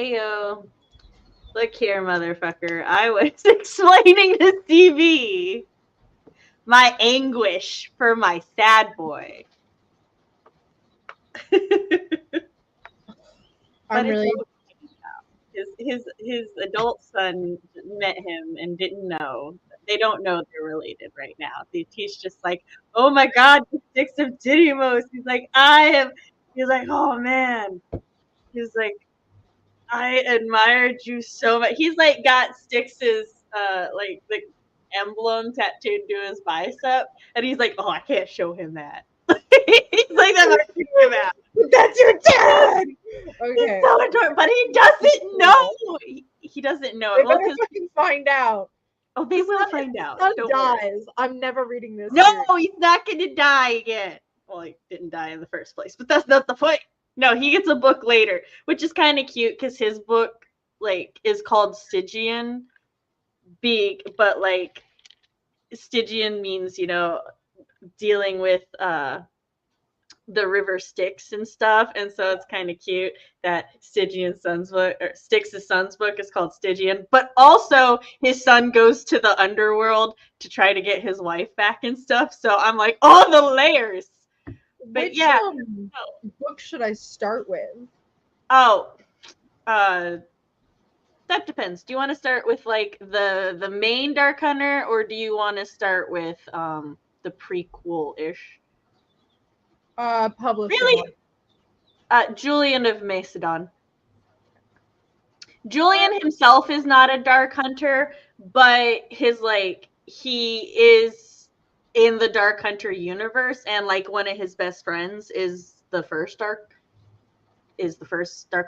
Hey, yo. Look here, motherfucker. I was explaining to CV my anguish for my sad boy. I'm really... His adult son met him and didn't know. They don't know they're related right now. He's just like, oh my god, the sticks of Didymos. He's like, he's like, oh man. He's like, I admired you so much. He's like got Styx's like the emblem tattooed to his bicep, and he's like, oh, I can't show him that. He's like, that's not him out. That's your dad. Okay. He's so adorable, but he doesn't know. He doesn't know They it. Well, better fucking find out. Oh, they will find out. Son Don't dies. worry. I'm never reading this. No, series. he's not going to die again. Well, he didn't die in the first place, but that's not the point. No, he gets a book later, which is kind of cute because his book like is called Stygian. But like Stygian means, you know, dealing with the river Styx and stuff, and so it's kind of cute that Stygian's son's book, or Styx's son's book, is called Stygian. But also, his son goes to the underworld to try to get his wife back and stuff. So I'm like, all the layers. But Which, yeah, book should I start with? Oh, that depends. Do you want to start with like the main Dark Hunter, or do you want to start with the prequel-ish? Publishing. Really? Julian of Macedon. Julian himself is not a Dark Hunter, but his he is in the Dark Hunter universe, and like one of his best friends is the first Dark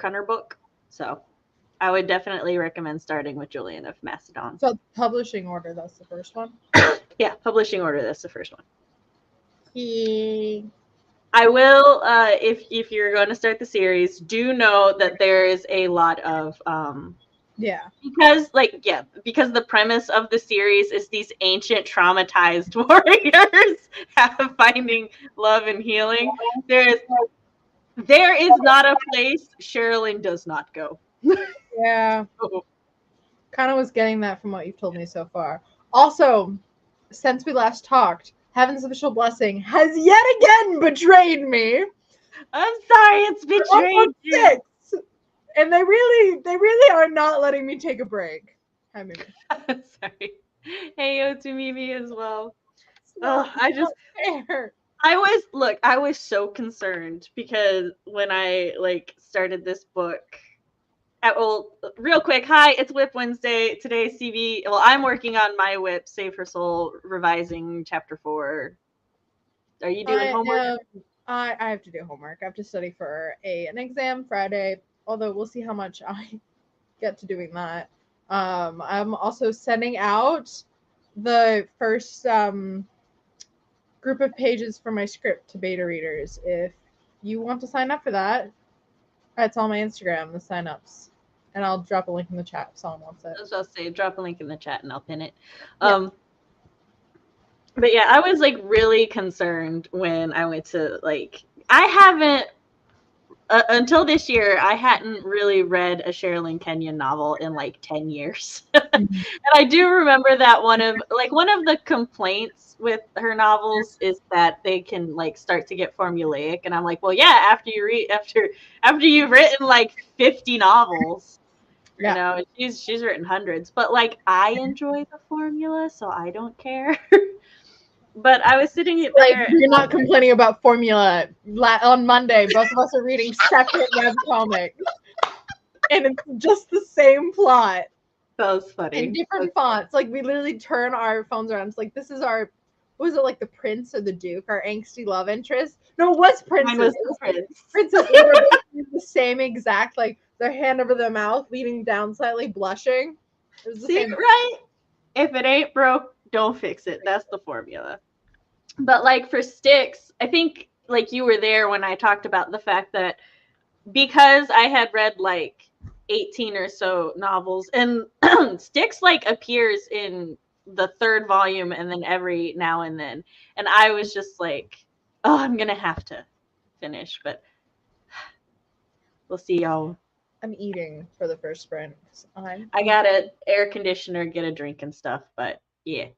Hunter book. So I would definitely recommend starting with Julian of Macedon. So publishing order, that's the first one? Yeah, publishing order, that's the first one. Yeah. I will, if you're going to start the series, do know that there is a lot of because the premise of the series is these ancient traumatized warriors finding love and healing. There is not a place Sherilyn does not go. Yeah. Kind of was getting that from what you've told me so far. Also, since we last talked, Heaven's official blessing has yet again betrayed me. I'm sorry, it's betrayed you. And they really are not letting me take a break. Hi, Mimi. Sorry. Hey, yo, to Mimi as well. Fair. I was so concerned because when I started this book. Real quick, hi, it's WIP Wednesday. Today, CV. Well, I'm working on my WIP, Save Her Soul, revising chapter 4. Are you doing homework? I have to do homework. I have to study for an exam Friday, although we'll see how much I get to doing that. I'm also sending out the first group of pages for my script to beta readers. If you want to sign up for that, it's on my Instagram, the signups. And I'll drop a link in the chat if someone wants it. I was about to say, drop a link in the chat and I'll pin it. Yeah. But yeah, I was really concerned when I went to I haven't until this year, I hadn't really read a Sherilyn Kenyon novel in 10 years. And I do remember that one of the complaints with her novels is that they can start to get formulaic. And I'm like, well, yeah, after you've written 50 novels, you know, she's written hundreds, but I enjoy the formula, so I don't care. But I was sitting there. You're not complaining about formula. On Monday, both of us are reading separate webcomics. And it's just the same plot. That was funny. In different fonts. We literally turn our phones around. It's this is our, what was it, the Prince or the Duke, our angsty love interest? No, it was Princess. Mine was the Prince. Princess. They were the same exact, their hand over their mouth, leaning down slightly, blushing. See, right? If it ain't broke, don't fix it. That's the formula. But for Styx, I think you were there when I talked about the fact that because I had read 18 or so novels, and Styx appears in the 3rd volume and then every now and then, and I was just oh, I'm gonna have to finish, but we'll see, y'all. I'm eating for the first sprint. 'Cause I'm I got an air conditioner, get a drink and stuff, but yeah.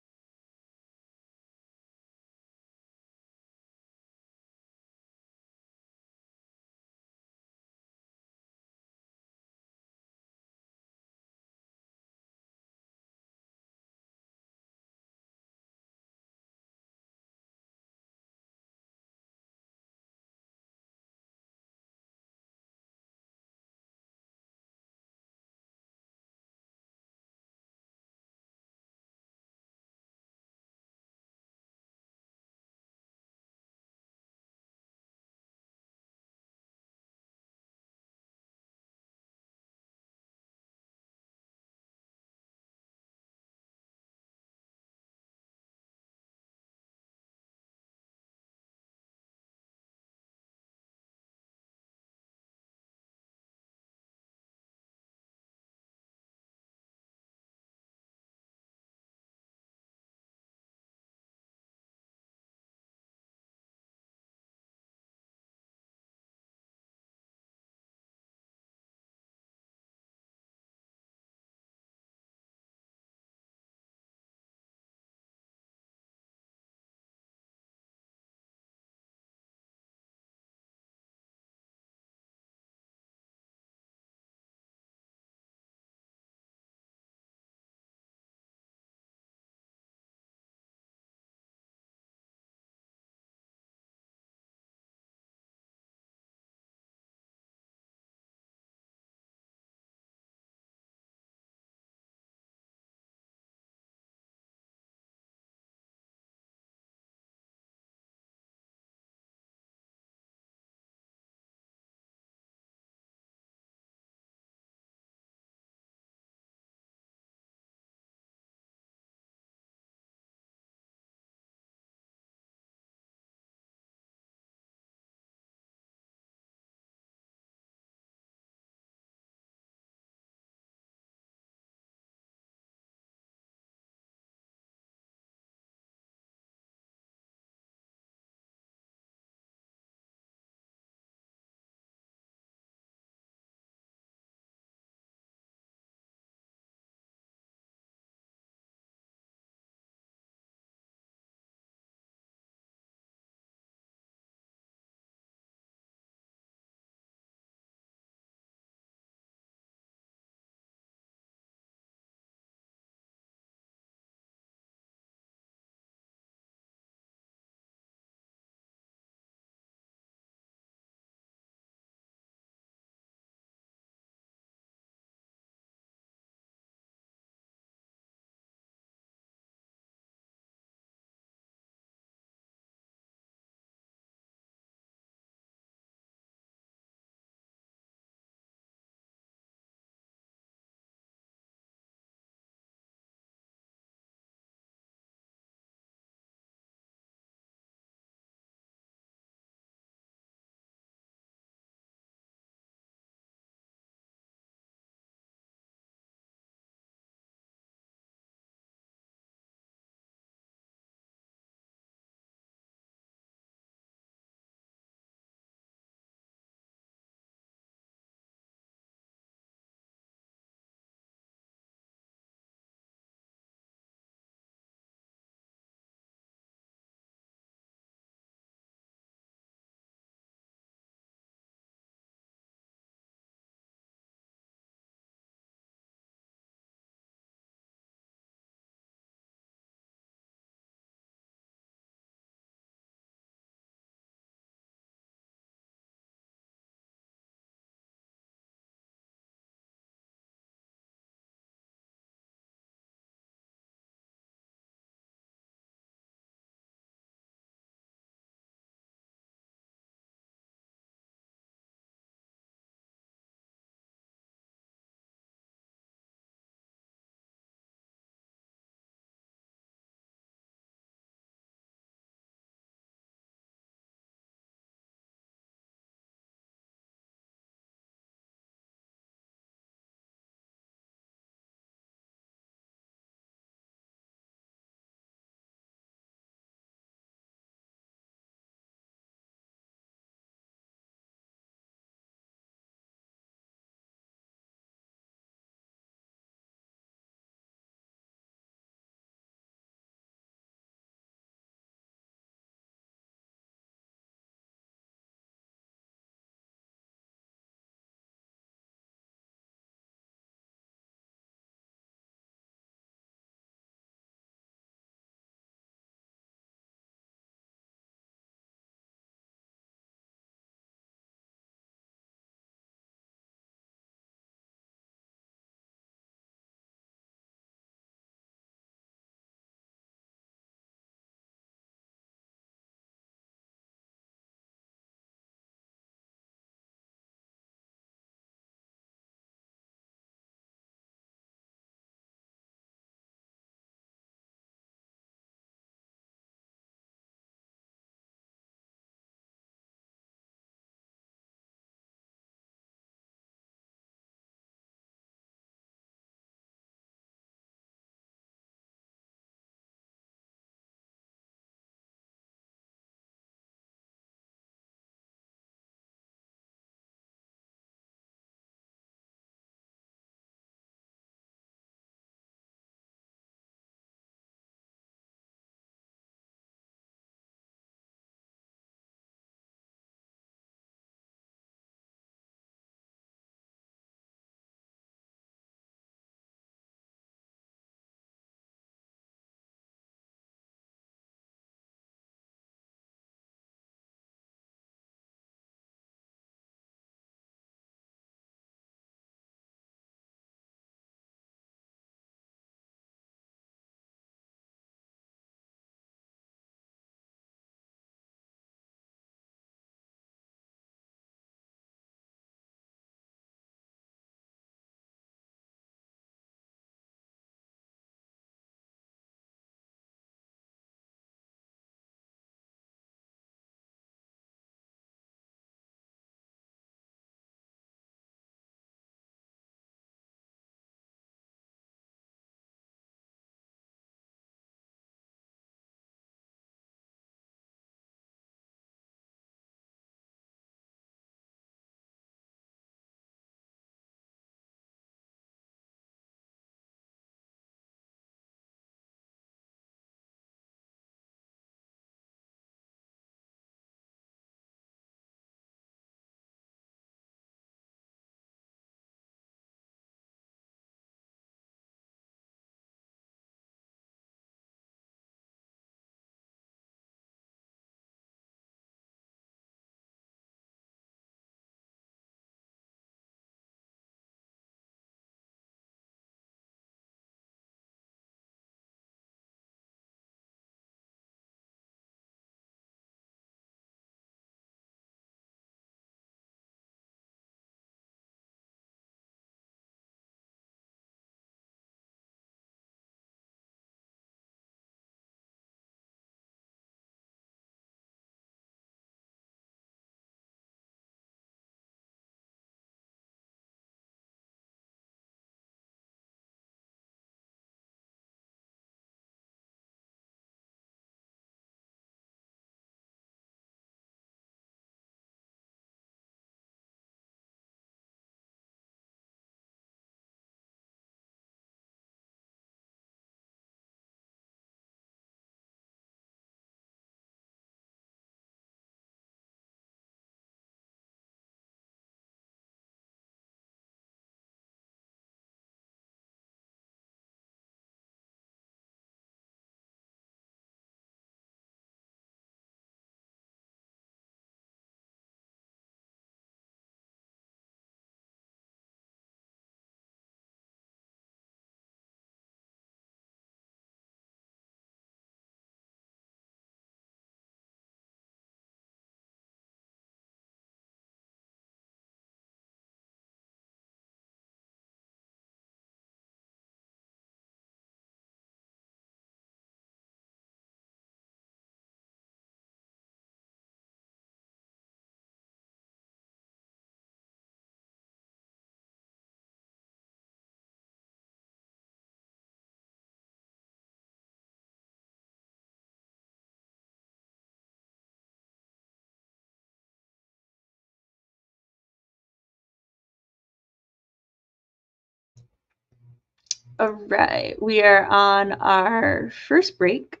All right, we are on our first break.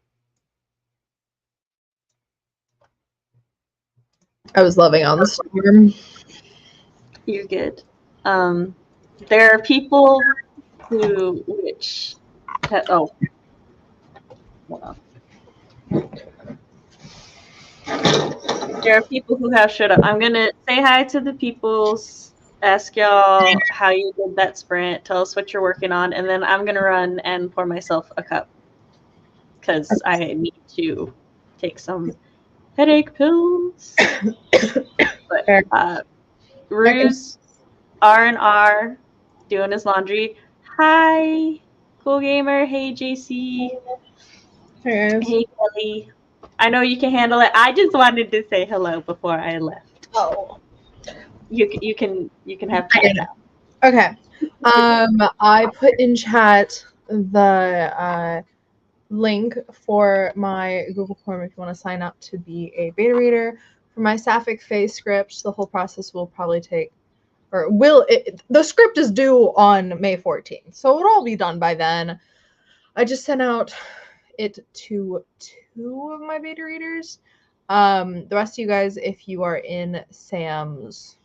I was loving On the Storm. You're good. There are people who, hold on. There are people who have showed up. I'm gonna say hi to the peoples, ask y'all how you did that sprint, tell us what you're working on, and then I'm gonna run and pour myself a cup because I need to take some headache pills. But Ruse R&R doing his laundry. Hi, Cool Gamer. Hey, JC. Hey guys. Hey, Kelly. I know you can handle it. I just wanted to say hello before I left. Oh. You can have chat now. Okay. I put in chat the link for my Google form if you want to sign up to be a beta reader for my Sapphic Phase script. The whole process will probably take, or the script is due on May 14th, so it'll all be done by then. I just sent out it to 2 of my beta readers. The rest of you guys, if you are in Sam's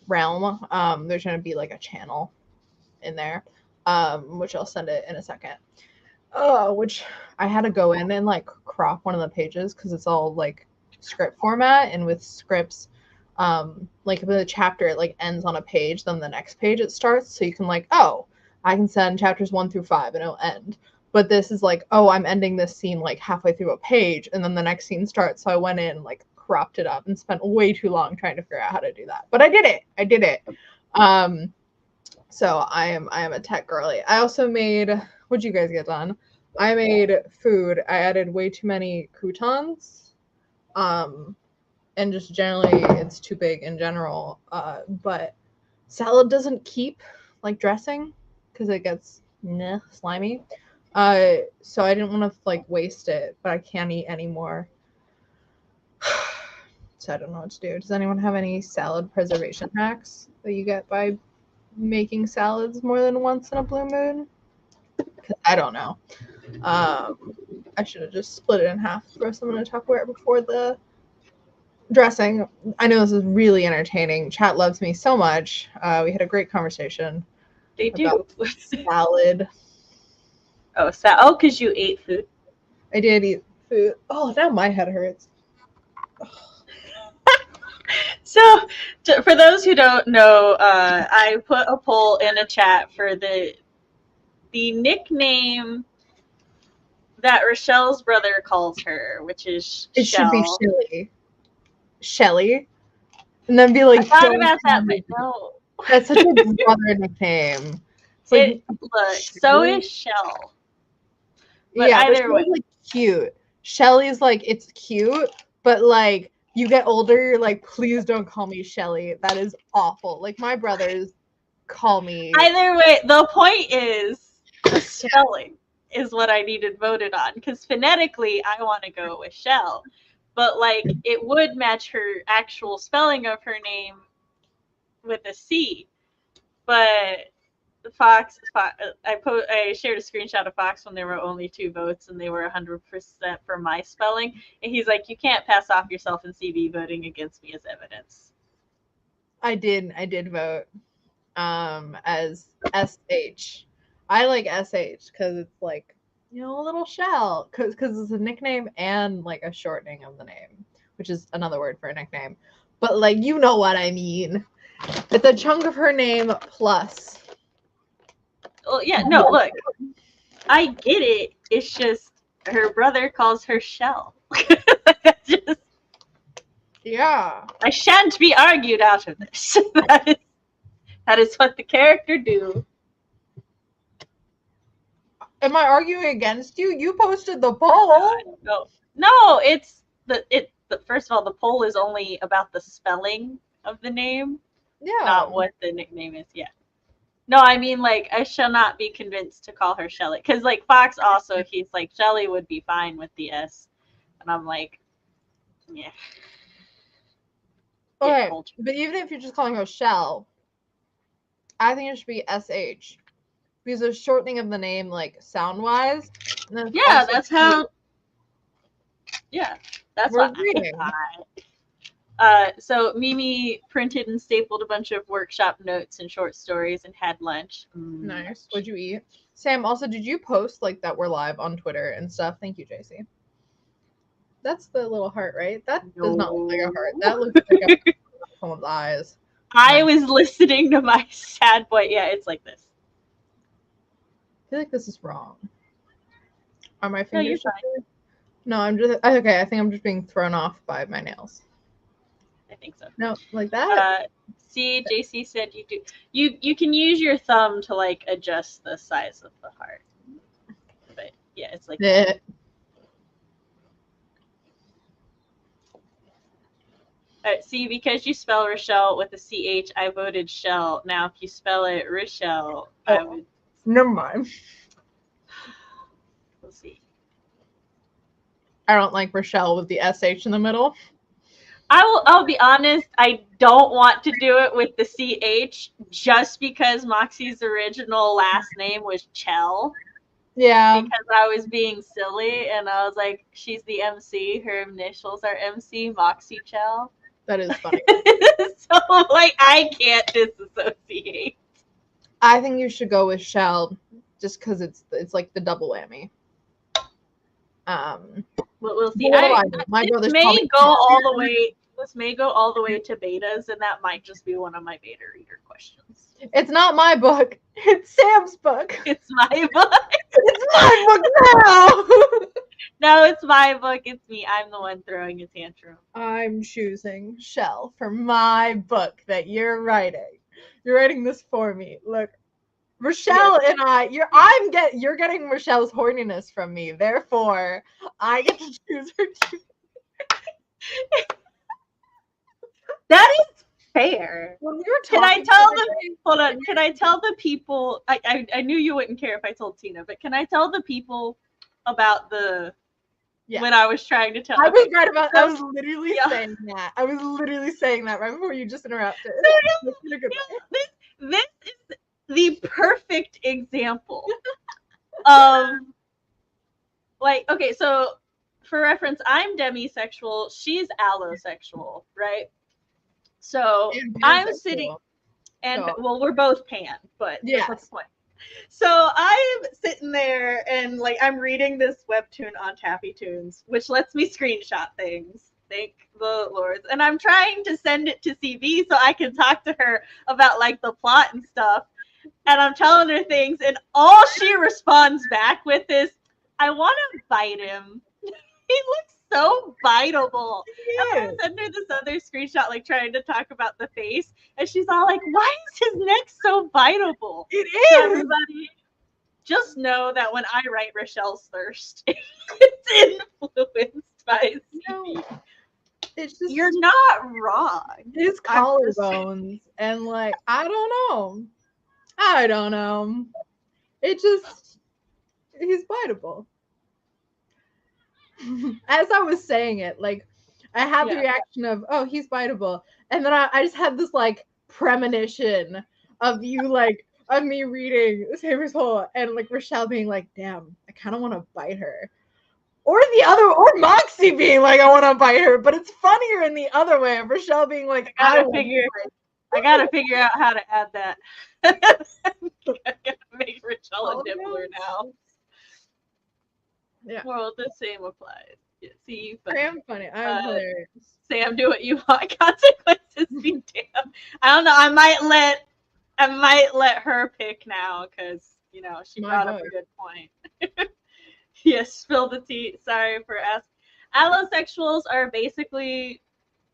realm, there's going to be like a channel in there, which I'll send it in a second. Which I had to go in and like crop one of the pages because it's all like script format, and with scripts, like if the chapter it like ends on a page, then the next page it starts, so you can like, oh, I can send chapters 1 through 5 and it'll end. But this is like, oh, I'm ending this scene like halfway through a page and then the next scene starts. So I went in, like cropped it up and spent way too long trying to figure out how to do that. But I did it. So I am a tech girly. I also made, what'd you guys get done? I made food. I added way too many croutons. And just generally it's too big in general. But salad doesn't keep like dressing because it gets slimy. So I didn't want to like waste it, but I can't eat anymore. So I don't know what to do. Does anyone have any salad preservation hacks that you get by making salads more than once in a blue moon? Because I don't know. I should have just split it in half, throw some in a Tupperware before the dressing. I know this is really entertaining. Chat loves me so much. We had a great conversation. They do. Salad. Oh, because you ate food. I did eat food. Oh, now my head hurts. So, for those who don't know, I put a poll in a chat for the nickname that Rochelle's brother calls her, which is It Shell. should be Shelly. And then be like, I thought about that, but no. That's such a brother nickname. Like, look, so is Shell. But yeah, either but way, like cute. Shelly's like, it's cute, but like you get older, you're like, please don't call me Shelly. That is awful. Like my brothers call me. Either way, the point is the spelling is what I needed voted on, because phonetically I want to go with Shell, but like it would match her actual spelling of her name with a C. But Fox, I shared a screenshot of Fox when there were only 2 votes and they were 100% for my spelling, and he's like, you can't pass off yourself in CV voting against me as evidence. I did vote as SH. I like SH because it's like, you know, a little shell, because it's a nickname and like a shortening of the name, which is another word for a nickname. But like, you know what I mean. It's a chunk of her name plus. Well, yeah, no, look, I get it. It's just her brother calls her Shell. Just, yeah. I shan't be argued out of this. that is what the character do. Am I arguing against you? You posted the poll. No, it's first of all, the poll is only about the spelling of the name, not what the nickname is. Yeah. No, I mean, like, I shall not be convinced to call her Shelly. Because, like, Fox also, he's like, Shelly would be fine with the S. And I'm like, yeah. Okay, but even if you're just calling her Shell, I think it should be SH. because there's shortening of the name, like sound wise. Yeah, that's how. Yeah, that's we're what reading. So Mimi printed and stapled a bunch of workshop notes and short stories and had lunch. Nice. What'd you eat? Sam, also, did you post like that we're live on Twitter and stuff? Thank you, JC. That's the little heart, right? That does not look like a heart. That looks like someone's eyes. I was listening to my sad boy. Yeah, it's like this. I feel like this is wrong. Are my No, you're fingers? fine. No, I'm just okay. I think I'm just being thrown off by my nails. I think so. No, like that. See, JC said you do. You can use your thumb to like adjust the size of the heart. But yeah, it's like that. See, because you spell Rochelle with a CH, I voted Shell. Now, if you spell it Rochelle, I would. Never mind. We'll see. I don't like Rochelle with the SH in the middle. I'll be honest, I don't want to do it with the CH just because Moxie's original last name was Chell. Yeah. Because I was being silly and I was like, she's the MC, her initials are MC, Moxie Chell. That is funny. So like I can't disassociate. I think you should go with Shell just because it's like the double whammy. We'll see. My brother's this may go all the way. This may go all the way to betas, and that might just be one of my beta reader questions. It's not my book. It's Sam's book. It's my book. It's my book now. No, it's my book. It's me. I'm the one throwing a tantrum. I'm choosing Shell for my book that you're writing. You're writing this for me. Look, Rochelle and you're getting Rochelle's horniness from me. Therefore, I get to choose her too. That is fair. When we were can I tell the hold on? Can I tell the people? I knew you wouldn't care if I told Tina, but can I tell the people about the when I was trying to tell? I was right about. I was literally saying that. I was literally saying that right before you just interrupted. This is the perfect example of like, okay, so for reference, I'm demisexual, she's allosexual, right? So I'm sitting and well, we're both pan, but that's the point. So I'm sitting there and like I'm reading this webtoon on Taffy Tunes, which lets me screenshot things. Thank the Lord. And I'm trying to send it to CV so I can talk to her about like the plot and stuff. And I'm telling her things, and all she responds back with is, I want to bite him. He looks so biteable. And I send her this other screenshot, like trying to talk about the face, and she's all like, why is his neck so biteable? It is. So everybody, just know that when I write Rochelle's Thirst, it's influenced by CV. It's just, you're not wrong. His collarbones and like I don't know. It just he's biteable. As I was saying it, like I had the reaction of, oh, he's biteable, and then I just had this like premonition of you like of me reading Saber's Hole and like Rochelle being like, damn, I kind of want to bite her. Or Moxie being like, I want to bite her, but it's funnier in the other way of Rochelle being like, I gotta figure out how to add that. I gotta make Rochelle a nibbler now. Yeah. Well, the same applies. Yeah, see, I am funny. I'm hilarious. Sam, do what you want. Consequences be damned. I don't know. I might let her pick now because you know she brought up a good point. Yes, spill the tea. Sorry for asking. Allosexuals are basically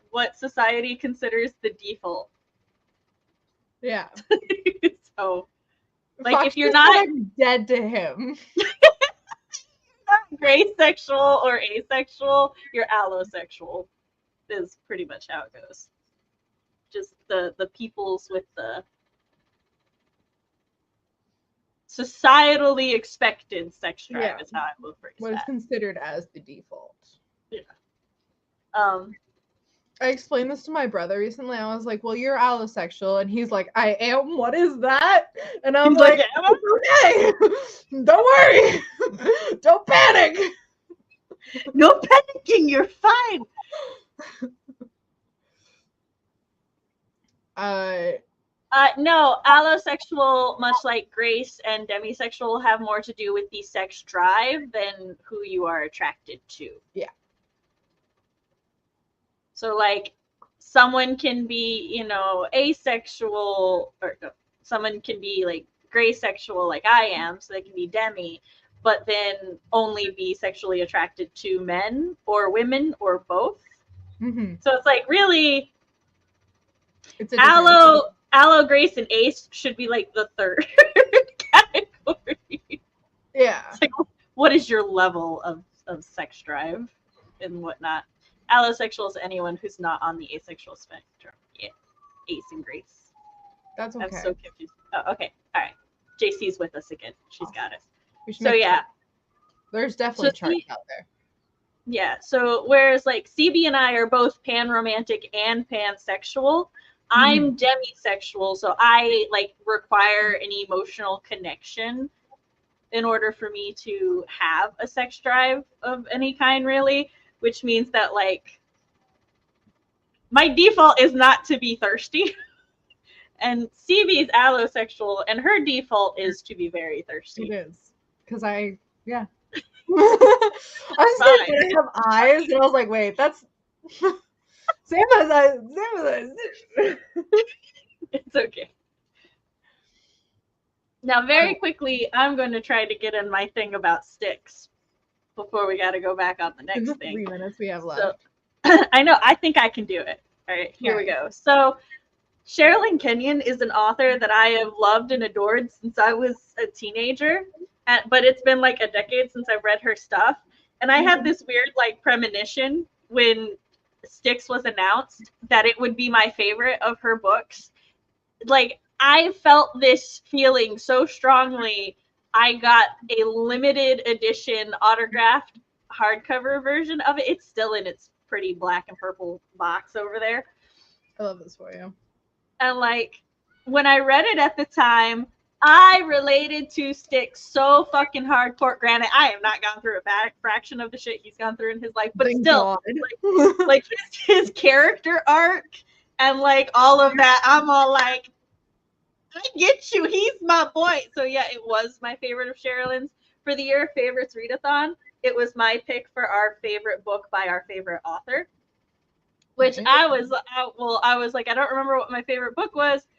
what society considers the default. Yeah. So, like, Fox, if you're not dead to him, gray sexual or asexual, you're allosexual. Is pretty much how it goes. Just the peoples with the societally expected sex drive is how I will phrase what is considered as the default. Yeah. I explained this to my brother recently. I was like, well, you're allosexual. And he's like, I am? What is that? And I'm He's like, "Am I?" okay. Don't worry. Don't panic. No panicking, you're fine. No, allosexual, much like Grace and demisexual, have more to do with the sex drive than who you are attracted to. Yeah. So, like, someone can be, you know, asexual, or no, someone can be, like, gray sexual, like I am, so they can be demi, but then only be sexually attracted to men or women or both. Mm-hmm. So it's like, really, It's a Allo, Grace, and Ace should be like the third category. Yeah. It's like, what is your level of sex drive and whatnot? Allosexual is anyone who's not on the asexual spectrum. Yeah. Ace and Grace. That's okay. I'm so confused. Oh, okay. All right. JC's with us again. She's got us. So yeah. Charts. There's definitely charts out there. Yeah. So whereas like CB and I are both pan-romantic and pansexual, I'm demisexual, so I like require an emotional connection in order for me to have a sex drive of any kind, really, which means that like my default is not to be thirsty. And CB is allosexual, and her default is to be very thirsty. It is. Because I was going to have eyes, and I was like, wait, that's... Same as I. It's okay. Now, very quickly, I'm going to try to get in my thing about sticks before we got to go back on the next thing. 3 minutes we have left. So, I know. I think I can do it. All right, here we go. So, Sherilyn Kenyon is an author that I have loved and adored since I was a teenager. But it's been like a decade since I've read her stuff. And I had this weird like premonition when Styx was announced that it would be my favorite of her books. Like, I felt this feeling so strongly. I got a limited edition autographed hardcover version of it. It's still in its pretty black and purple box over there. I love this for you. And like, when I read it at the time, I related to Styx so fucking hardcore. Granted, I have not gone through a fraction of the shit he's gone through in his life, but Thank still, like his character arc and like all of that, I'm all like, I get you. He's my boy. So yeah, it was my favorite of Sherilyn's. For the year of favorites readathon, it was my pick for our favorite book by our favorite author. Which I was like, I don't remember what my favorite book was,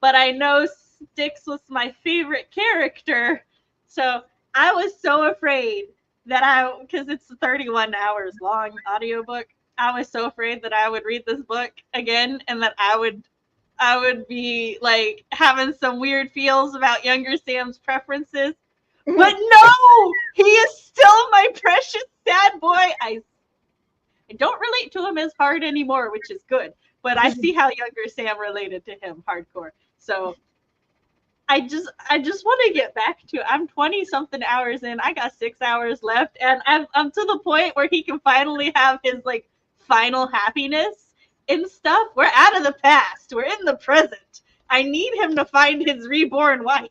but I know Styx was my favorite character. So I was so afraid that because it's a 31 hours long audiobook, I was so afraid that I would read this book again and that I would be like having some weird feels about younger Sam's preferences. But no, he is still my precious sad boy. I don't relate to him as hard anymore, which is good. But I see how younger Sam related to him hardcore. So I just want to get back to. I'm 20 something hours in. I got 6 hours left, and I'm to the point where he can finally have his like final happiness and stuff. We're out of the past. We're in the present. I need him to find his reborn wife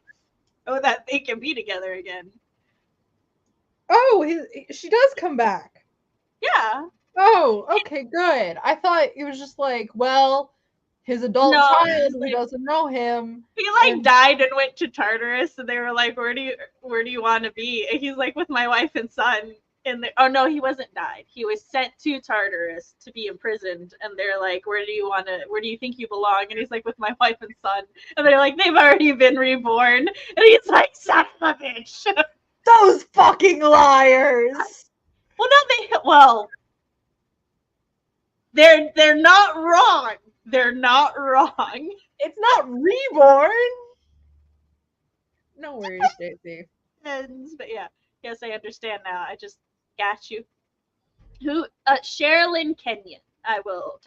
so that they can be together again. Oh, she does come back. Yeah. Oh, okay, good. I thought it was just like, well, his adult child who doesn't know him. He like died and went to Tartarus, and they were like, "Where do you want to be?" And he's like, "With my wife and son." And oh no, he wasn't died. He was sent to Tartarus to be imprisoned, and they're like, "Where do you think you belong?" And he's like, "With my wife and son." And they're like, "They've already been reborn." And he's like, "Son of a bitch." Those fucking liars. They're not wrong. They're not wrong. It's not reborn. No worries, JC. But yeah, yes, I understand now. I just got you. Sherilyn Kenyon. I will.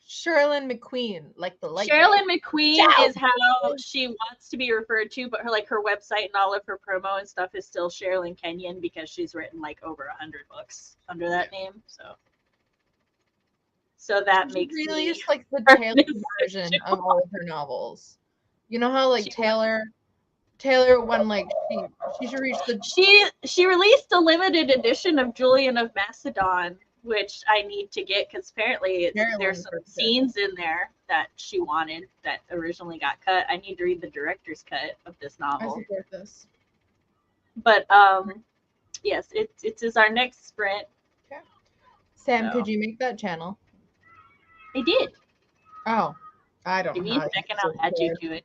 Sherilyn McQueen, like the light. Sherilyn McQueen is how she wants to be referred to, but her website and all of her promo and stuff is still Sherilyn Kenyon because she's written like over 100 books under that name. So that She makes really me is like the her Taylor Miss version Joy. of all of her novels. You know how like She- Taylor when like she should reach the She released a limited edition of Julian of Macedon, which I need to get because apparently there's some scenes in there that she wanted that originally got cut. I need to read the director's cut of this I novel. support this. But yes, it is our next sprint. Okay. Sam, So. could you make that channel? I did. Oh, I don't Give know me how a to second, use I'll add you Discord. to it.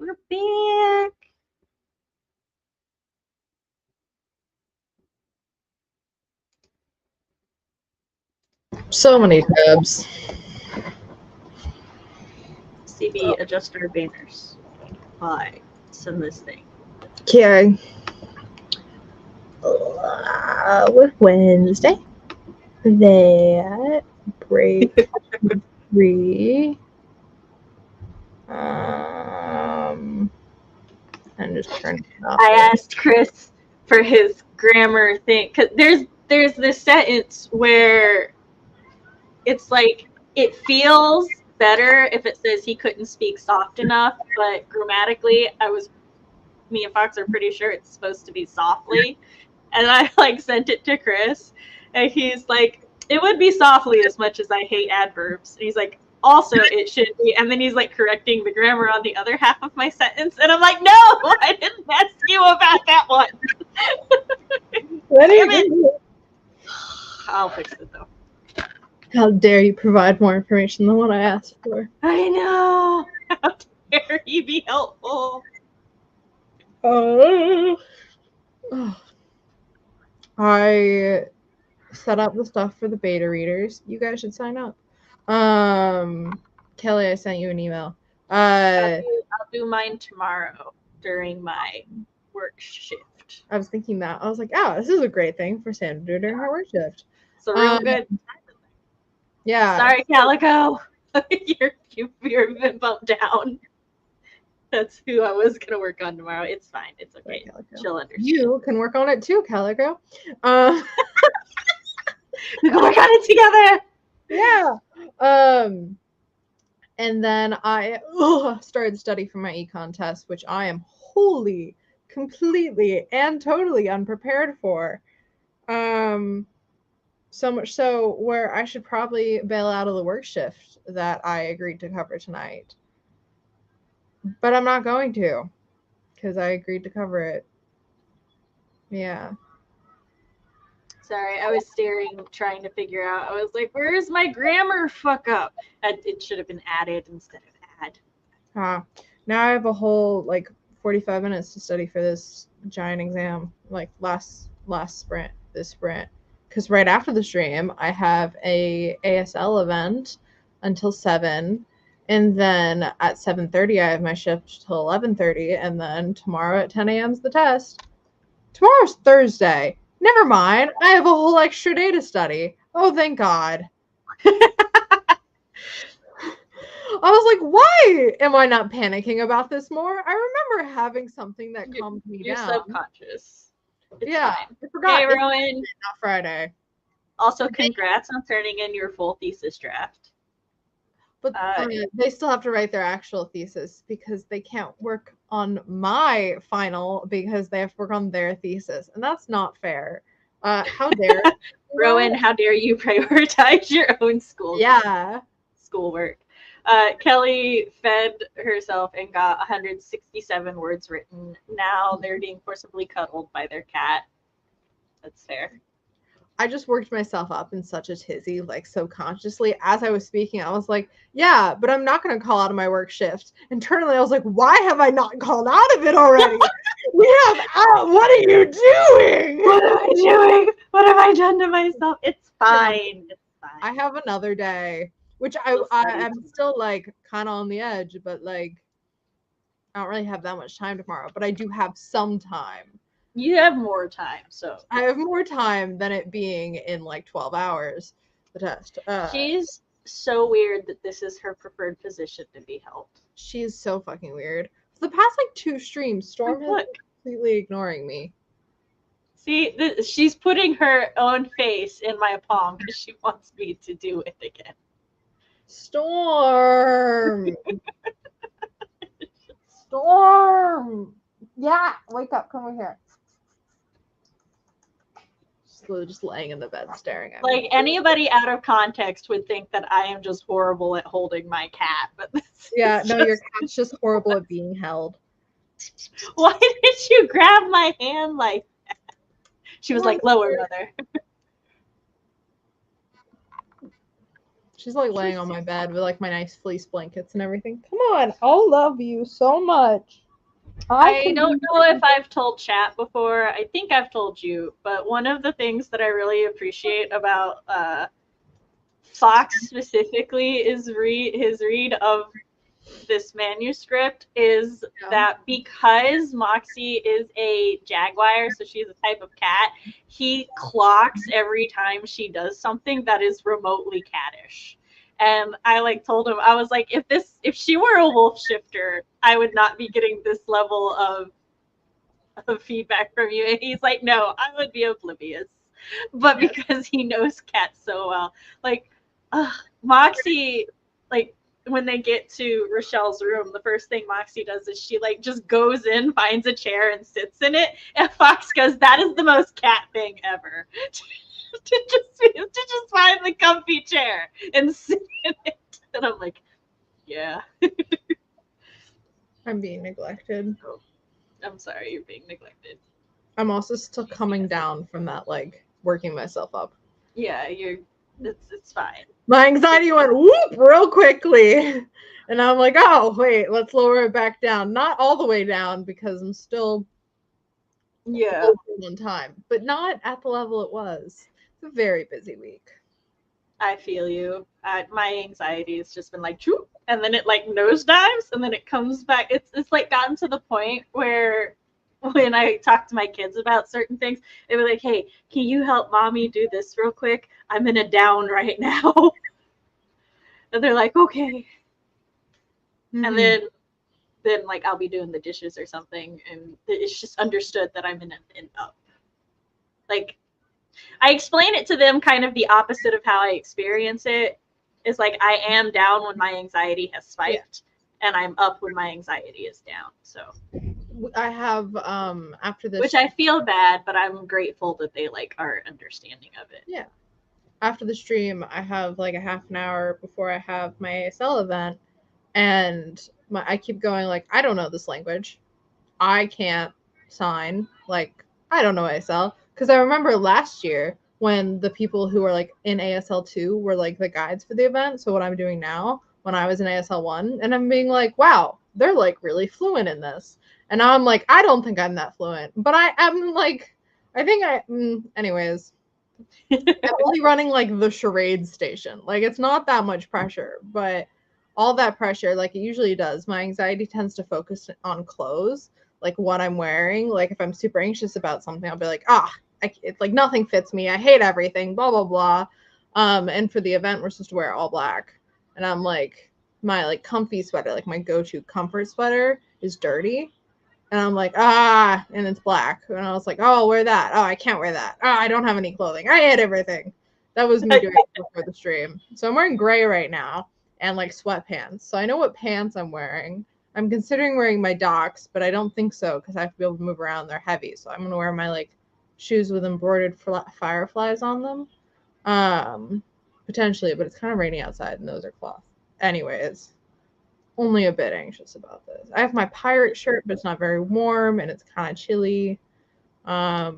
We're back. So many tabs. CB, adjust our banners. Why? Send this thing. Okay. WIP Wednesday. That break 3. I'm just turning it off. I asked Chris for his grammar thing because there's this sentence where it's like it feels better if it says he couldn't speak soft enough, but grammatically me and Fox are pretty sure it's supposed to be softly. And I like sent it to Chris and he's like, it would be softly as much as I hate adverbs. And he's like, also it should be, and then he's like correcting the grammar on the other half of my sentence, and I'm like, no, I didn't ask you about that one. I'll fix it though. How dare you provide more information than what I asked for? I know. How dare you be helpful? I set up the stuff for the beta readers. You guys should sign up. Kelly, I sent you an email. I'll do mine tomorrow during my work shift. I was thinking that. I was like, oh, this is a great thing for Sam to do during her work shift. It's a real good. Yeah. Sorry, Calico. You're been bumped down. That's who I was gonna work on tomorrow. It's fine. It's okay. She'll understand. You can work on it too, Calico. We can work on it together. Yeah. And then I started study for my econ test, which I am wholly, completely, and totally unprepared for. So much so where I should probably bail out of the work shift that I agreed to cover tonight. But I'm not going to, because I agreed to cover it. Yeah. Sorry, I was trying to figure out. I was like, where's my grammar fuck up? It should have been added instead of add. Now I have a whole 45 minutes to study for this giant exam, last sprint, this sprint. Because right after the stream, I have a ASL event until 7. And then at 7:30, I have my shift till 11:30. And then tomorrow at 10 a.m. is the test. Tomorrow's Thursday. Never mind. I have a whole extra day to study. Oh, thank God. I was like, why am I not panicking about this more? I remember having something that calmed me down. You're subconscious. It's fine. I forgot. Hey, Rowan. Not Friday. Also, congrats on turning in your full thesis draft. But they still have to write their actual thesis because they can't work on my final because they have to work on their thesis. And that's not fair. How dare Rowan, how dare you prioritize your own schoolwork. Kelly fed herself and got 167 words written. Now they're being forcibly cuddled by their cat. That's fair. I just worked myself up in such a tizzy, subconsciously. As I was speaking, I was like, yeah, but I'm not going to call out of my work shift. Internally, I was like, why have I not called out of it already? What are you doing? What am I doing? What have I done to myself? It's fine. It's fine. I have another day, which I'm still kind of on the edge, but I don't really have that much time tomorrow, but I do have some time. You have more time, so. I have more time than it being in 12 hours, the test. She's so weird that this is her preferred position to be held. She is so fucking weird. For the past 2 streams, Storm has completely ignoring me. See, she's putting her own face in my palm because she wants me to do it again. Storm! Storm! Yeah, wake up, come over here. Just laying in the bed staring at me. Anybody out of context would think that I am just horrible at holding my cat, but yeah, no, your cat's just horrible at being held. Why did you grab my hand like that? She was like, lower, mother. She's like laying on my bed with like my nice fleece blankets and everything. Come on, I'll love you so much. I don't know if I've told chat before. I think I've told you, but one of the things that I really appreciate about Fox specifically is his read of this manuscript is that because Moxie is a jaguar, so she's a type of cat, he clocks every time she does something that is remotely cattish. And I like told him, I was like, if she were a wolf shifter, I would not be getting this level of feedback from you. And he's like, no, I would be oblivious. But because he knows cats so well, like Moxie, like when they get to Rochelle's room, the first thing Moxie does is she like just goes in, finds a chair, and sits in it. And Fox goes, "That is the most cat thing ever." to just find the comfy chair and sit in it. And I'm like, yeah. I'm being neglected. Oh, I'm sorry, you're being neglected. I'm also still coming down from that, like working myself up. Yeah, it's fine. My anxiety went whoop real quickly. And I'm like, oh, wait, let's lower it back down. Not all the way down because I'm still on time, but not at the level it was. It's a very busy week. I feel you. My anxiety has just been like, choop, and then it like nosedives, and then it comes back. It's like gotten to the point where when I talk to my kids about certain things, they were like, "Hey, can you help mommy do this real quick? I'm in a down right now." And they're like, "Okay." Mm-hmm. And then like I'll be doing the dishes or something, and it's just understood that I'm in an up. Like I explain it to them kind of the opposite of how I experience it. It's like I am down when my anxiety has spiked, and I'm up when my anxiety is down. So I have after this, which I feel bad, but I'm grateful that they like are understanding of it. Yeah. After the stream, I have like a half an hour before I have my ASL event, and I keep going like, I don't know this language. I can't sign. Like, I don't know ASL. Because I remember last year when the people who were like in ASL 2 were like the guides for the event. So what I'm doing now when I was in ASL 1, and I'm being like, wow, they're like really fluent in this. And now I'm like, I don't think I'm that fluent. But I'm like, I think anyways. I'm only running like the charade station. Like it's not that much pressure, but all that pressure, like it usually does. My anxiety tends to focus on clothes, like what I'm wearing. Like if I'm super anxious about something, I'll be like, it's like nothing fits me. I hate everything, blah, blah, blah. And for the event, we're supposed to wear all black. And I'm like, my like comfy sweater, like my go-to comfort sweater is dirty. And I'm like, and it's black. And I was like, oh, I'll wear that. Oh, I can't wear that. Oh, I don't have any clothing. I hate everything. That was me doing it before the stream. So I'm wearing gray right now and like sweatpants. So I know what pants I'm wearing. I'm considering wearing my Docs, but I don't think so because I have to be able to move around. They're heavy. So I'm going to wear my like shoes with embroidered fireflies on them. Potentially, but it's kind of rainy outside and those are cloth. Anyways. Only a bit anxious about this. I have my pirate shirt, but it's not very warm and it's kind of chilly. Yeah.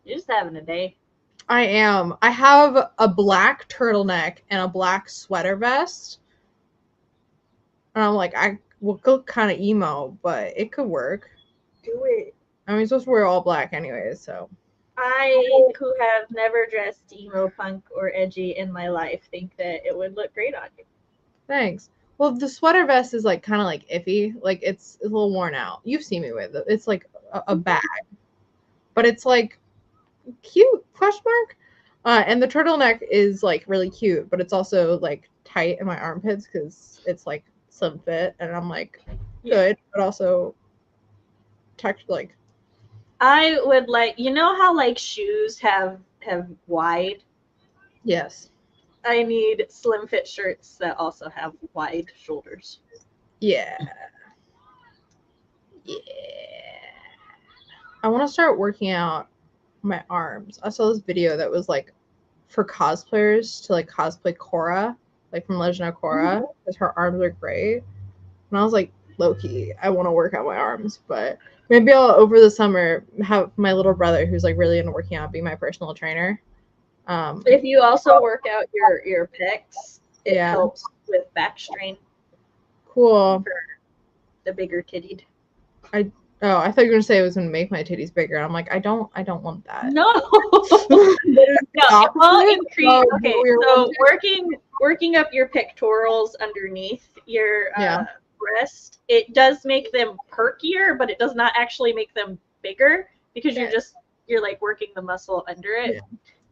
You're just having a day. I am. I have a black turtleneck and a black sweater vest. And I'm like, I will go kind of emo, but it could work. Do it. I mean, I'm supposed to wear all black anyways, so. I, who have never dressed emo, punk, or edgy in my life, think that it would look great on you. Thanks. Well, the sweater vest is like kind of like iffy. Like it's a little worn out. You've seen me with it. It's like a bag, but it's like cute, question mark. And the turtleneck is like really cute, but it's also like tight in my armpits because it's like slim fit. And I'm like, good, but also like. I would like, you know how like shoes have wide? Yes. I need slim fit shirts that also have wide shoulders. Yeah. Yeah. I want to start working out my arms. I saw this video that was like for cosplayers to like cosplay Korra, like from Legend of Korra, because her arms are great. And I was like, low-key, I want to work out my arms, but maybe I'll over the summer have my little brother who's like really into working out be my personal trainer. If you also work out your pecs, it helps with back strain. Cool. For the bigger tittied. I thought you were gonna say it was gonna make my titties bigger. I'm like, I don't want that. No. No, it will increase. Okay, so working up your pectorals underneath your breast, it does make them perkier, but it does not actually make them bigger because you're like working the muscle under it. Yeah.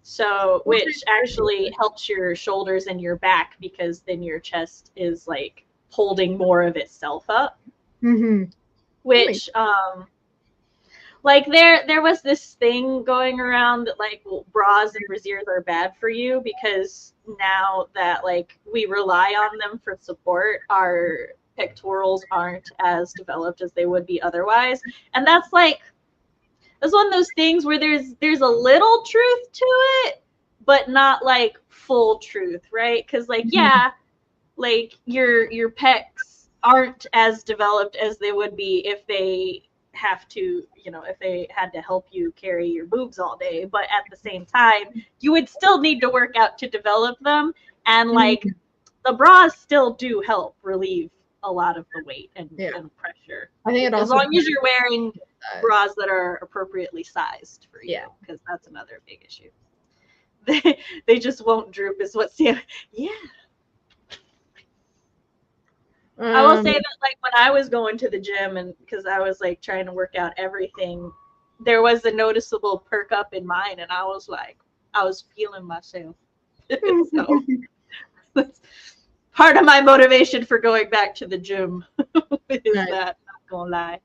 So, which actually helps your shoulders and your back because then your chest is like holding more of itself up. Mm-hmm. Which like there was this thing going around that like bras and brasiers are bad for you because now that like we rely on them for support, our pectorals aren't as developed as they would be otherwise. And that's one of those things where there's a little truth to it, but not like full truth, right? Because like like your pecs aren't as developed as they would be if they have to, if they had to help you carry your boobs all day. But at the same time, you would still need to work out to develop them. And like the bras still do help relieve a lot of the weight and pressure. I think as long as you're wearing bras that are appropriately sized for you, because that's another big issue. They just won't droop is what Sam. Yeah. I will say that like when I was going to the gym and because I was like trying to work out everything, there was a noticeable perk up in mine and I was feeling myself. So that's part of my motivation for going back to the gym is that, not gonna lie.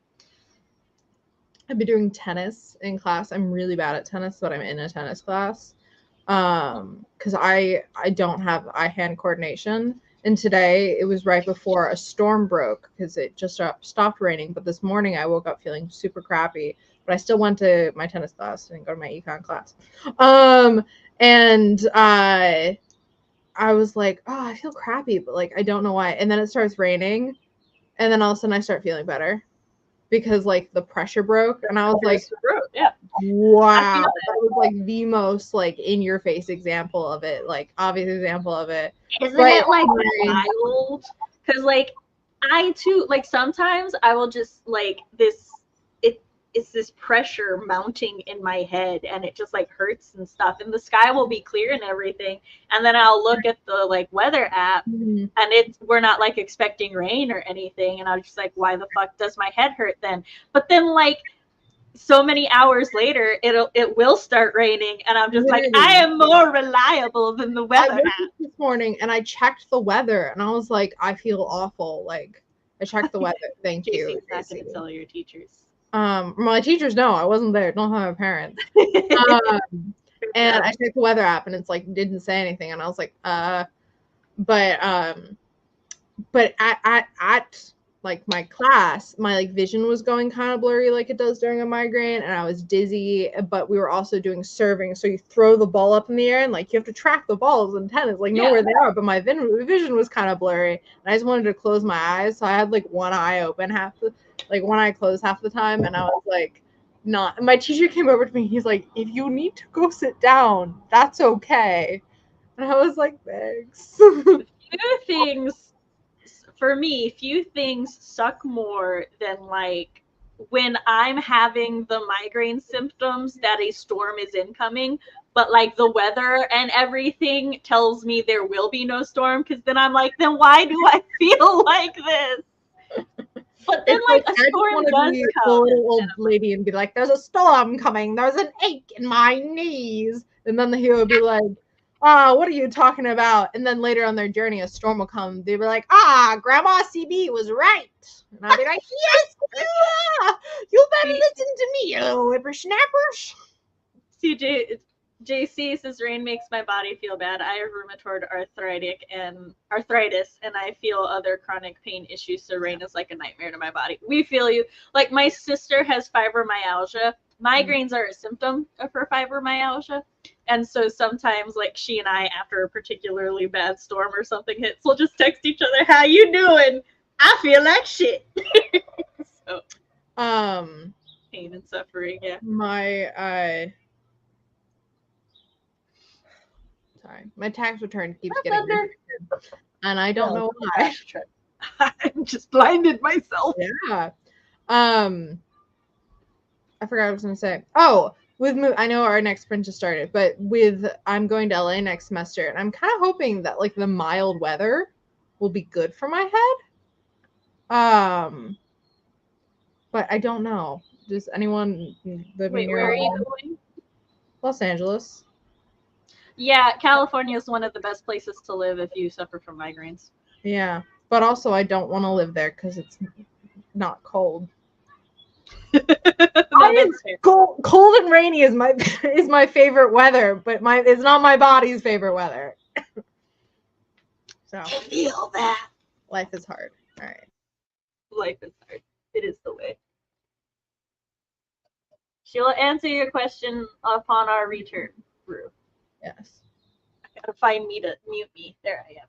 I've been doing tennis in class. I'm really bad at tennis, but I'm in a tennis class. Because I don't have eye-hand coordination. And today it was right before a storm broke because it just stopped raining. But this morning I woke up feeling super crappy. But I still went to my tennis class. Didn't go to my econ class. And I was like, oh, I feel crappy, but like I don't know why. And then it starts raining, and then all of a sudden I start feeling better because like the pressure broke, and I was like, wow, that was like the most like in your face example of it, like obvious example of it. Isn't it like wild? Because like I too like sometimes I will just like it's this pressure mounting in my head and it just like hurts and stuff, and the sky will be clear and everything, and then I'll look at the like weather app and we're not like expecting rain or anything, and I'm just like, why the fuck does my head hurt then? But then like so many hours later it will start raining and I'm just like, I am more reliable than the weather app. This morning and I checked the weather and I was like, I feel awful. Like I checked the weather. Thank you. Not gonna tell your teachers. My teachers know I wasn't there. Don't have my parents. And I checked the weather app and it's like didn't say anything, and I was like, but at like my class, my like vision was going kind of blurry like it does during a migraine, and I was dizzy, but we were also doing serving, so you throw the ball up in the air and like you have to track the balls in tennis, like know where they are, but my vision was kind of blurry and I just wanted to close my eyes, so I had like one eye open one eye closed half the time, and I was like, not. My teacher came over to me, he's like, if you need to go sit down, that's okay. And I was like, thanks. For me, few things suck more than like when I'm having the migraine symptoms that a storm is incoming, but like the weather and everything tells me there will be no storm, because then I'm like, then why do I feel like this? But then like a storm does come. A little old lady and be like, there's a storm coming, there's an ache in my knees. And then he would be like, what are you talking about? And then later on their journey, a storm will come. They were like, Grandma CB was right. And I'll be like, yes, you better listen to me, you little whippersnappers. JC says rain makes my body feel bad. I have rheumatoid arthritis, and I feel other chronic pain issues. So rain is like a nightmare to my body. We feel you. Like my sister has fibromyalgia. Migraines are a symptom of her fibromyalgia. And so sometimes like she and I, after a particularly bad storm or something hits, we'll just text each other, how you doing? I feel like shit. So pain and suffering, yeah. Sorry, my tax return keeps That's getting under. rejected, and I don't know why. Crash truck. I'm just blinded myself. Yeah. I forgot what I was gonna say. Oh, I know our next sprint just started, but I'm going to LA next semester, and I'm kind of hoping that like the mild weather will be good for my head. But I don't know. Does anyone living Wait, near where are you LA? going? Los Angeles? Yeah, California is one of the best places to live if you suffer from migraines. Yeah, but also I don't want to live there because it's not cold. No, that's fair. Cold and rainy is my favorite weather, but it's not my body's favorite weather. So I feel that. life is hard. All right. Life is hard. It is the way. She'll answer your question upon our return, Rue. Yes. I gotta find me to mute me. There I am.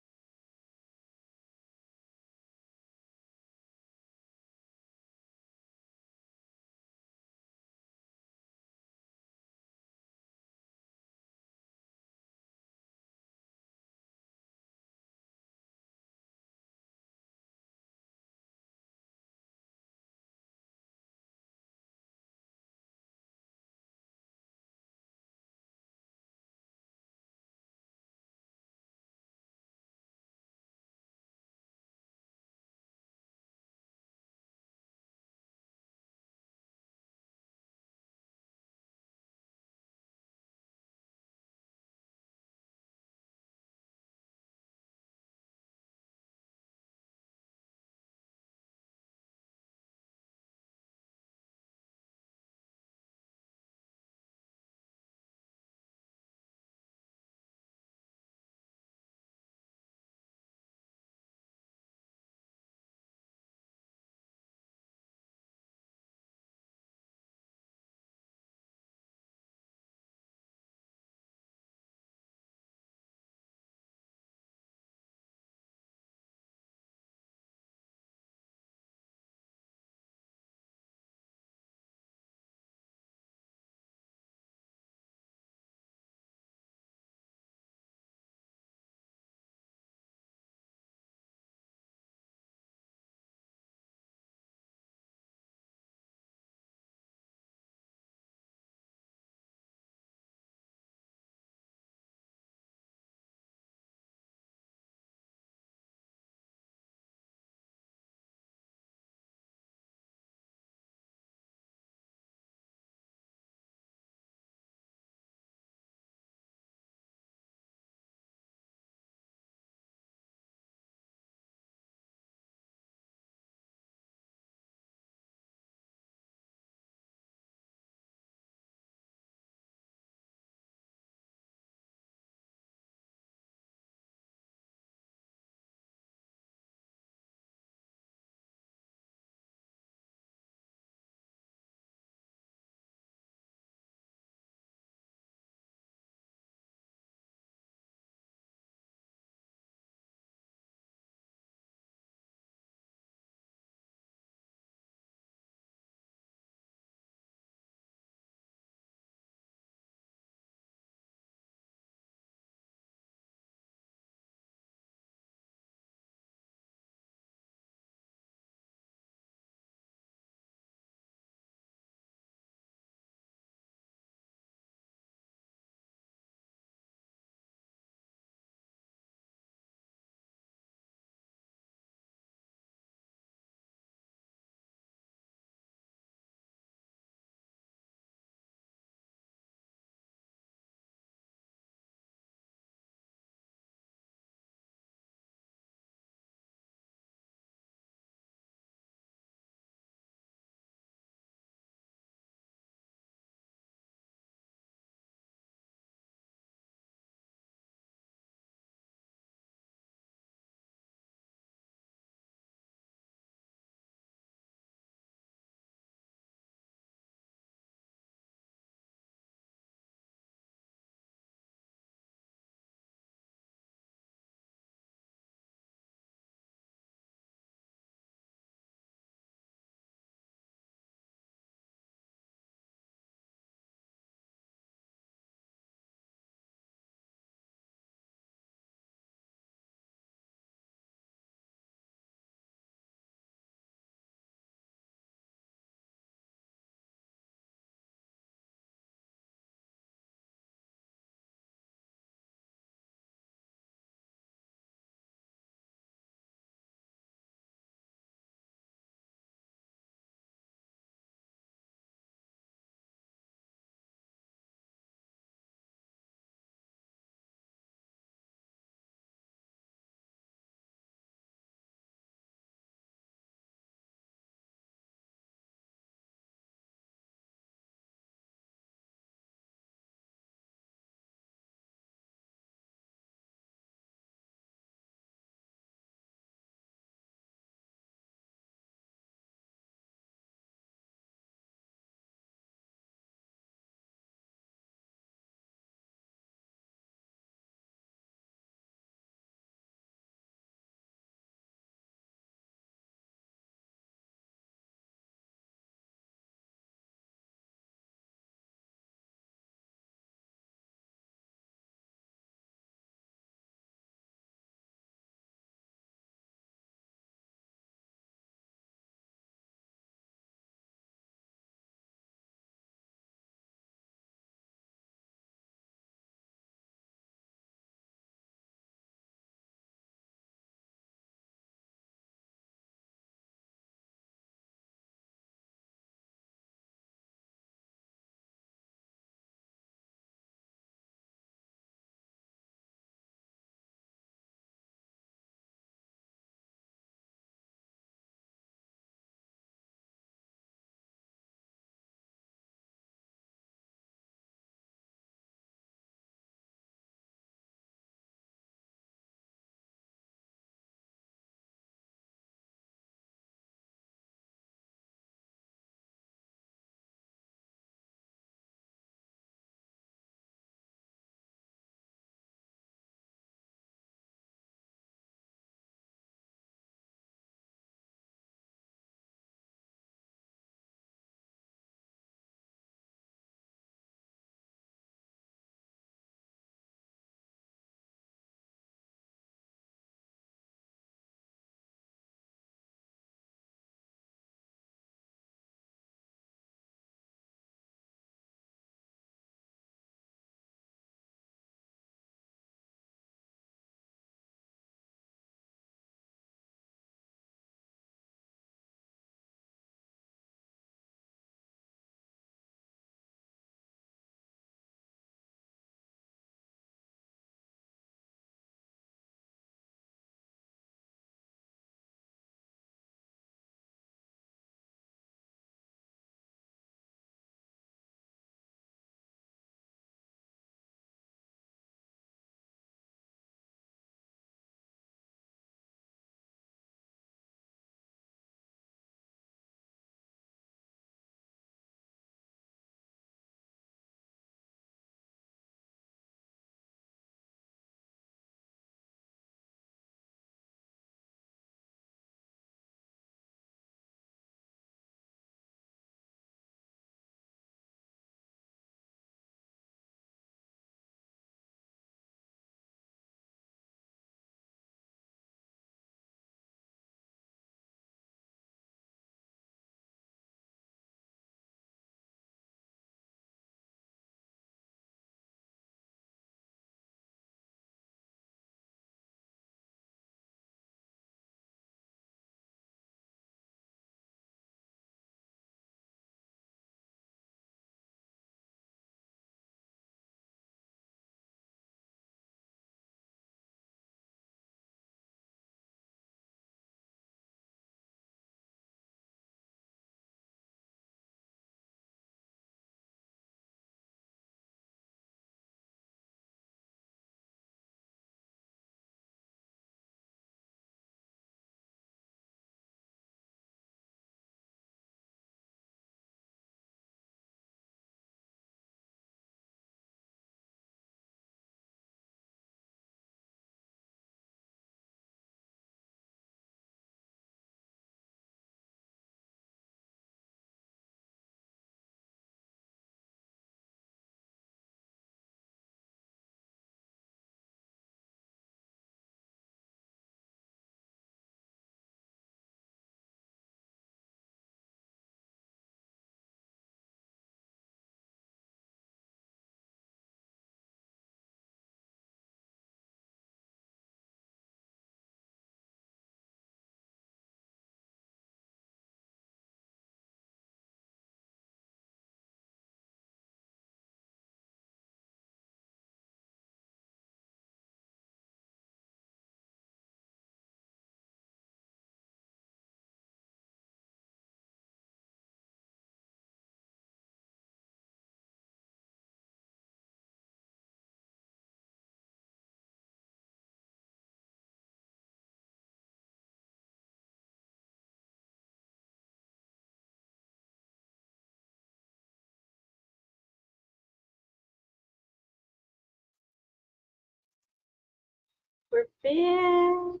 we're back.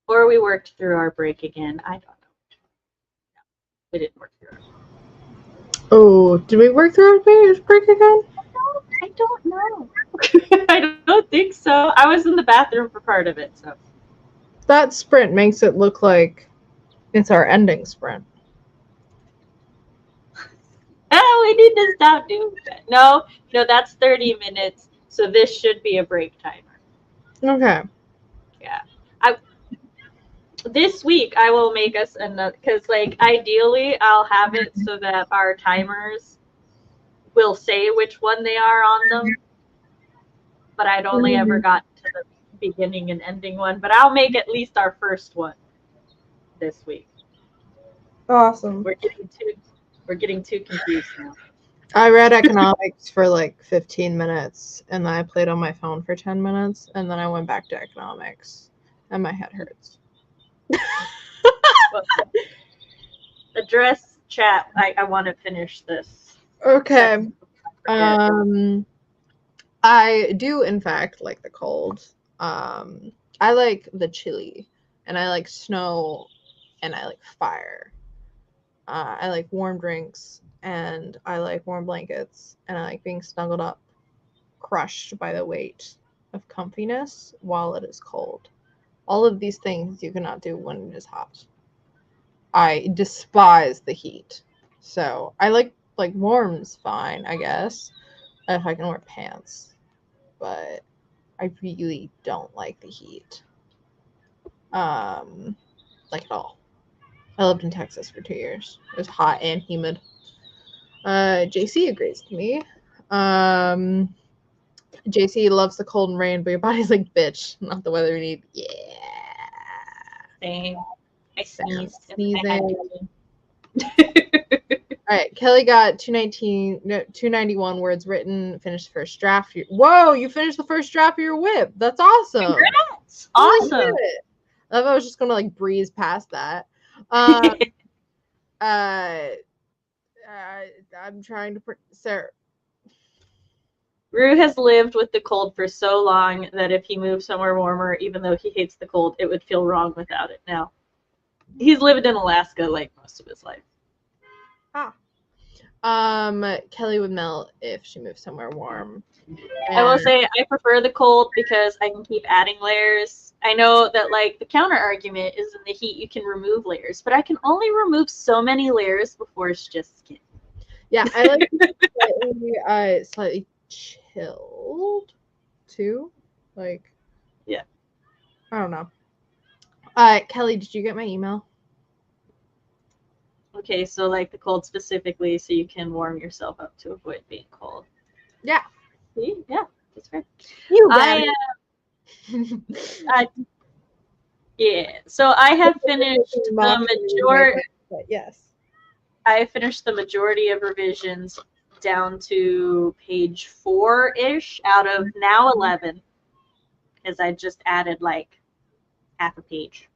Or we worked through our break again. I don't know. No, we didn't work through it. Oh, did we work through our break again? I don't know. I don't think so. I was in the bathroom for part of it, so. That sprint makes it look like it's our ending sprint. Oh, we need to stop doing that. No, that's 30 minutes, so this should be a break timer. Okay. Yeah. This week I will make us another, because like ideally I'll have it so that our timers will say which one they are on them, but I'd only ever gotten to the beginning and ending one, but I'll make at least our first one this week. Awesome. We're getting too confused now. I read economics for like 15 minutes, and then I played on my phone for 10 minutes, and then I went back to economics, and my head hurts. Well, address chat. I want to finish this. Okay. I do in fact like the cold. I like the chili, and I like snow, and I like fire. I like warm drinks, and I like warm blankets, and I like being snuggled up, crushed by the weight of comfiness while it is cold. All of these things you cannot do when it is hot. I despise the heat. So I like warm's fine, I guess, if I can wear pants. But I really don't like the heat. Like at all. I lived in Texas for 2 years. It was hot and humid. JC agrees to me. JC loves the cold and rain, but your body's like, bitch, not the weather we need. Yeah. Same. I sneezed. Sneezing. All right, Kelly got 291 words written, finished the first draft. Whoa, you finished the first draft of your WIP. That's awesome. Congrats. Awesome. I thought I was just going to like breeze past that. I'm trying to Sarah. Rue has lived with the cold for so long that if he moved somewhere warmer, even though he hates the cold, it would feel wrong without it now. He's lived in Alaska like most of his life. Kelly would melt if she moved somewhere warm. I will say I prefer the cold because I can keep adding layers. I know that like the counter argument is in the heat you can remove layers, but I can only remove so many layers before it's just skin. Yeah, I like slightly chilled too. Like, yeah. I don't know. Kelly, did you get my email? Okay, so like the cold specifically, so you can warm yourself up to avoid being cold. Yeah. See? Yeah, that's fair. You got it. Yeah. So I have finished the majority. Yes. I finished the majority of revisions down to page 4-ish out of now 11, because I just added like half a page.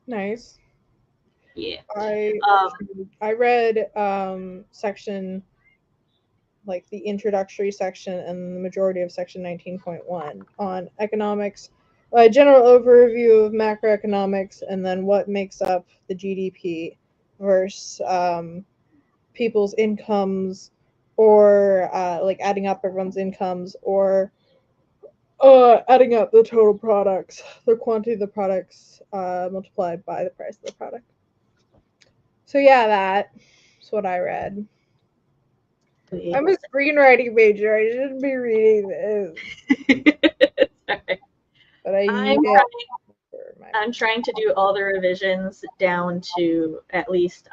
Nice. Yeah. I read section, like the introductory section and the majority of section 19.1 on economics, a general overview of macroeconomics, and then what makes up the GDP versus people's incomes, or like adding up everyone's incomes, or adding up the total products, the quantity of the products multiplied by the price of the product. So yeah, that's what I read. I'm a screenwriting major. I shouldn't be reading this. But I'm trying to do all the revisions down to at least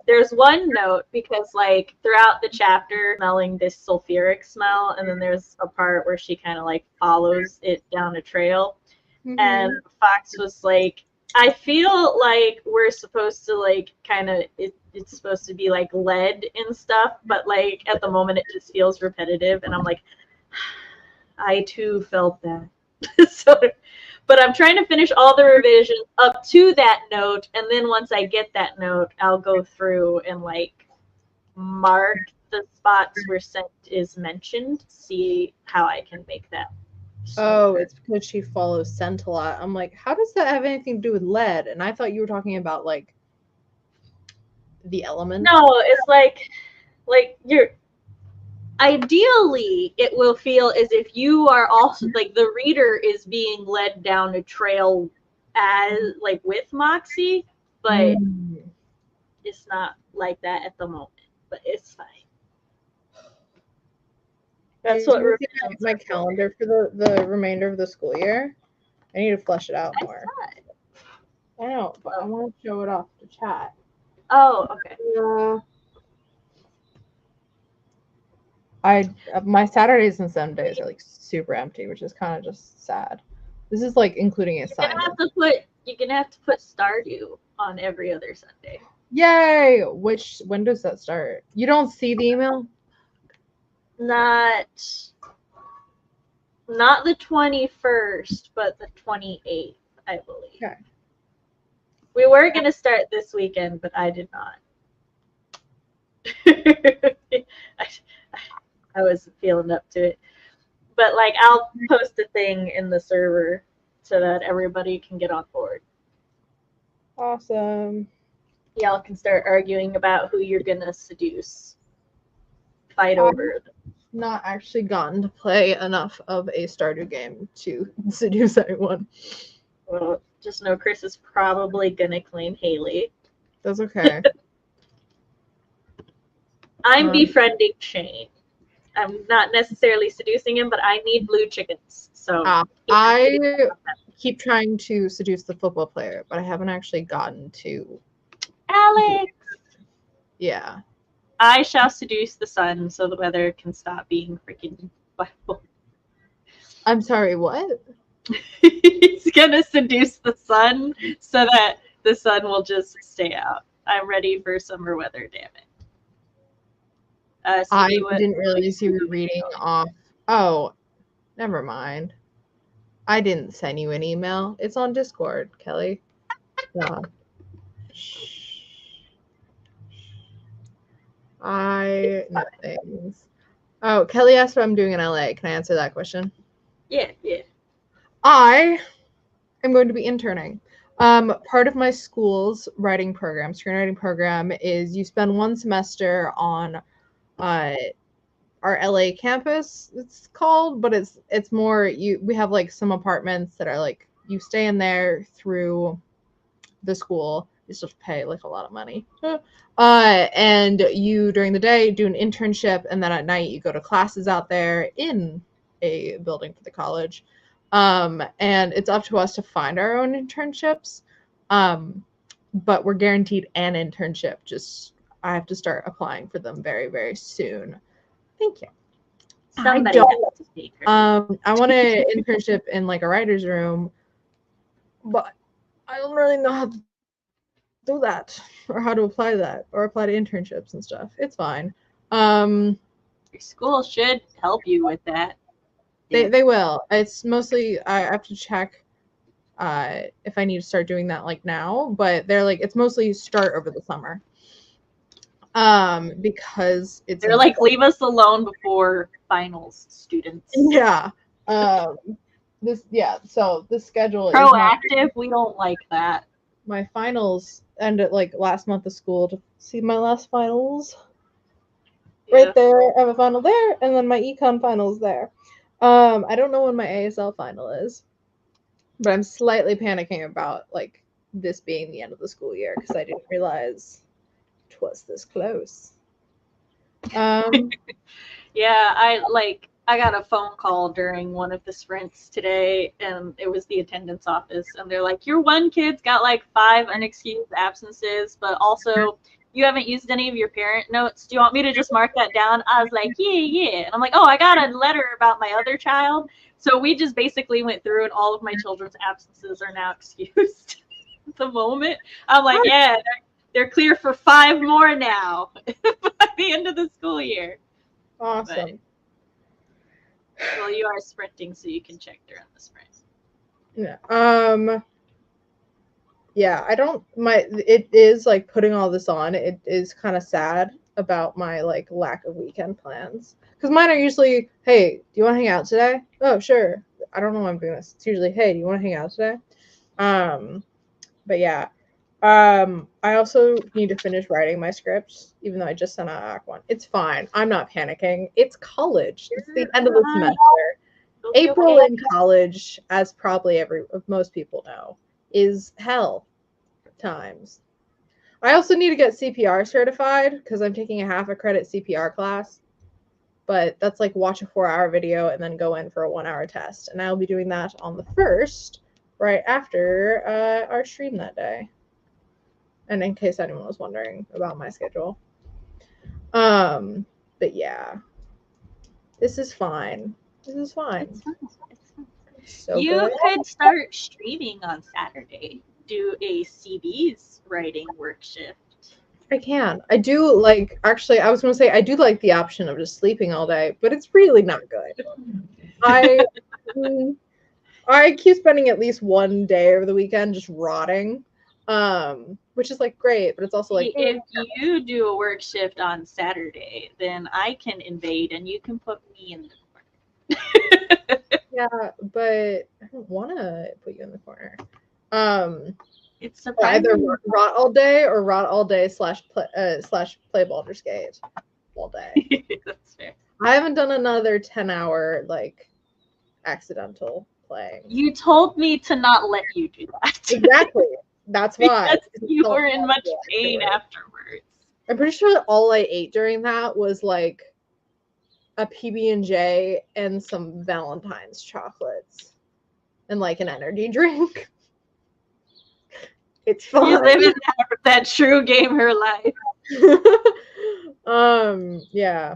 there's one note, because like throughout the chapter smelling this sulfuric smell, and then there's a part where she kind of like follows it down a trail. And Fox was like, I feel like we're supposed to like kind of it's supposed to be like lead and stuff, but like at the moment it just feels repetitive, and I'm like, I too felt that. So, but I'm trying to finish all the revisions up to that note, and then once I get that note, I'll go through and like mark the spots where scent is mentioned, see how I can make that Oh, it's because she follows scent a lot. I'm like, how does that have anything to do with lead? And I thought you were talking about like the element. No, it's like you're ideally it will feel as if you are also like the reader is being led down a trail as like with Moxie, but it's not like that at the moment. But it's fine. That's what looking at my calendar for the remainder of the school year. I need to flesh it out more. I know, but I want to show it off to chat. Oh, okay. My Saturdays and Sundays are like super empty, which is kind of just sad. This is like including assignments. You're gonna have to put Stardew on every other Sunday. Yay! When does that start? You don't see the email? Not the 21st, but the 28th, I believe. Okay. We were gonna start this weekend, but I did not. I wasn't feeling up to it. But like I'll post a thing in the server so that everybody can get on board. Awesome. Y'all can start arguing about who you're gonna seduce. Fight over them. Not actually gotten to play enough of a Stardew game to seduce anyone. Well, just know Chris is probably gonna claim Haley. That's okay. I'm befriending Shane. I'm not necessarily seducing him, but I need blue chickens. So I keep trying to seduce the football player, but I haven't actually gotten to Alex. Yeah. I shall seduce the sun so the weather can stop being freaking Bible. I'm sorry, what? He's gonna seduce the sun so that the sun will just stay out. I'm ready for summer weather, damn it. I didn't realize you were reading off. Oh, never mind. I didn't send you an email. It's on Discord, Kelly. No. I know things. Oh, Kelly asked what I'm doing in LA. Can I answer that question? Yeah. I am going to be interning. Part of my school's screenwriting program, is you spend one semester on our LA campus, it's called, but it's more we have like some apartments that are like you stay in there through the school. You still have to pay like a lot of money. And you during the day do an internship, and then at night you go to classes out there in a building for the college. And it's up to us to find our own internships. But we're guaranteed an internship. Just I have to start applying for them very, very soon. Thank you. Somebody has to speak. I want an internship in like a writer's room, but I don't really know how to do that or how to apply that or apply to internships and stuff. It's fine. Your school should help you with that. They will. It's mostly I have to check if I need to start doing that like now, but they're like it's mostly start over the summer. Because they're like leave us alone before finals, students. Yeah. So the schedule is proactive. We don't like that. My finals ended like last month of school. To see my last finals, right there. I have a final there, and then my econ finals there. I don't know when my ASL final is, but I'm slightly panicking about like this being the end of the school year because I didn't realize it was this close. Yeah, I got a phone call during one of the sprints today, and it was the attendance office, and they're like, your one kid's got like 5 unexcused absences, but also you haven't used any of your parent notes. Do you want me to just mark that down? I was like, yeah. And I'm like, oh, I got a letter about my other child. So we just basically went through, and all of my children's absences are now excused at the moment. I'm like, yeah, they're clear for 5 more now by the end of the school year. Awesome. Well, you are sprinting, so you can check during the sprint. Yeah. Yeah, it is like putting all this on. It is kind of sad about my like lack of weekend plans. Because mine are usually, hey, do you want to hang out today? Oh, sure. I don't know why I'm doing this. It's usually, hey, do you want to hang out today? But yeah. I also need to finish writing my scripts, even though I just sent out Act 1. It's fine. I'm not panicking. It's college. It's the end of the semester. April in college, as probably most people know, is hell times. I also need to get CPR certified because I'm taking a half a credit CPR class. But that's like watch a 4-hour video and then go in for a 1-hour test. And I'll be doing that on the 1st, right after our stream that day. And in case anyone was wondering about my schedule. But yeah. This is fine. This is fine. It's fun. So you good. could start streaming on Saturday. Do a CB's writing work shift. I can. I do like, actually, I was going to say, I do like the option of just sleeping all day, but it's really not good. I keep spending at least one day over the weekend just rotting, which is like great, but it's also like, if you do a work shift on Saturday, then I can invade and you can put me in the corner. Yeah, but I don't want to put you in the corner. It's either rot all day or rot all day / play Baldur's Gate all day. That's fair. I haven't done another 10-hour like accidental playing. You told me to not let you do that. Exactly. That's why. Because you were in much pain afterwards. I'm pretty sure that all I ate during that was like a PB&J and some Valentine's chocolates and like an energy drink. It's fun. You live in that true gamer life. Yeah.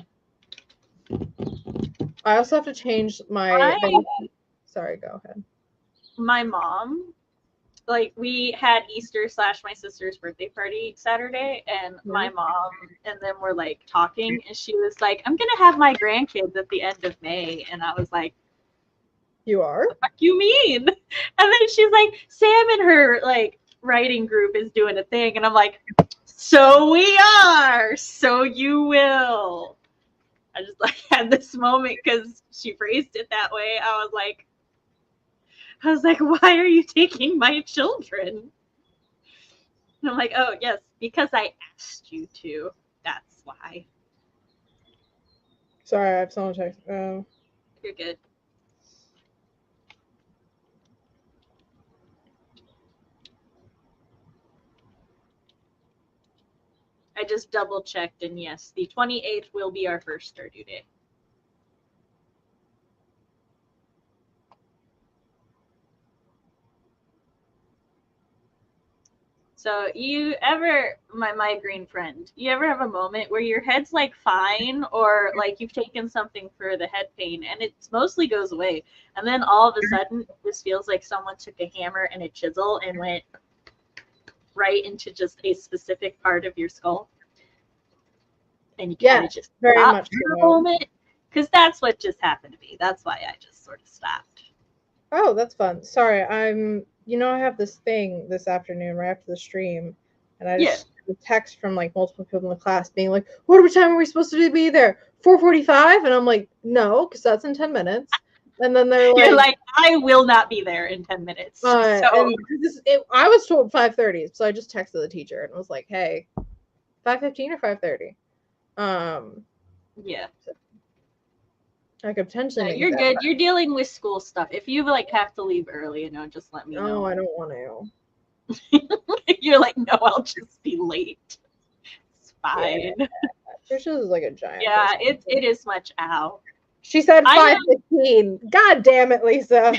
I also have to change my sorry, go ahead. My mom, like, we had Easter / my sister's birthday party Saturday, and my mom and them were like talking, and she was like, I'm gonna have my grandkids at the end of May, and I was like, you are? what the fuck you mean? And then she's like, Sam and her like writing group is doing a thing, and I'm like, so we are, so you will. I just like had this moment because she phrased it that way. I was like, why are you taking my children? And I'm like, oh yes, because I asked you to. That's why. Sorry, I have someone text. Oh. You're good. I just double checked, and yes, the 28th will be our first Stardew Day. So my green friend, you ever have a moment where your head's like fine, or like you've taken something for the head pain and it mostly goes away, and then all of a sudden it just feels like someone took a hammer and a chisel and went right into just a specific part of your skull, and you kind of just very stop much for a moment, because that's what just happened to me. That's why I just sort of stopped. Oh, that's fun. Sorry, I have this thing this afternoon right after the stream, and I just got a text from like multiple people in the class being like, what time are we supposed to be there? 4:45? And I'm like, no, because that's in 10 minutes. And then they're like, you're like, I will not be there in 10 minutes. I was told 5:30, so I just texted the teacher and was like, hey, 5:15 or 5:30? Yeah. I could potentially you're good. You're dealing with school stuff. If you like have to leave early, just let me know. No, I don't want to. You're like, no, I'll just be late. It's fine. Yeah. Trisha is like a giant. Yeah, it is much out. She said 5:15. God damn it, Lisa.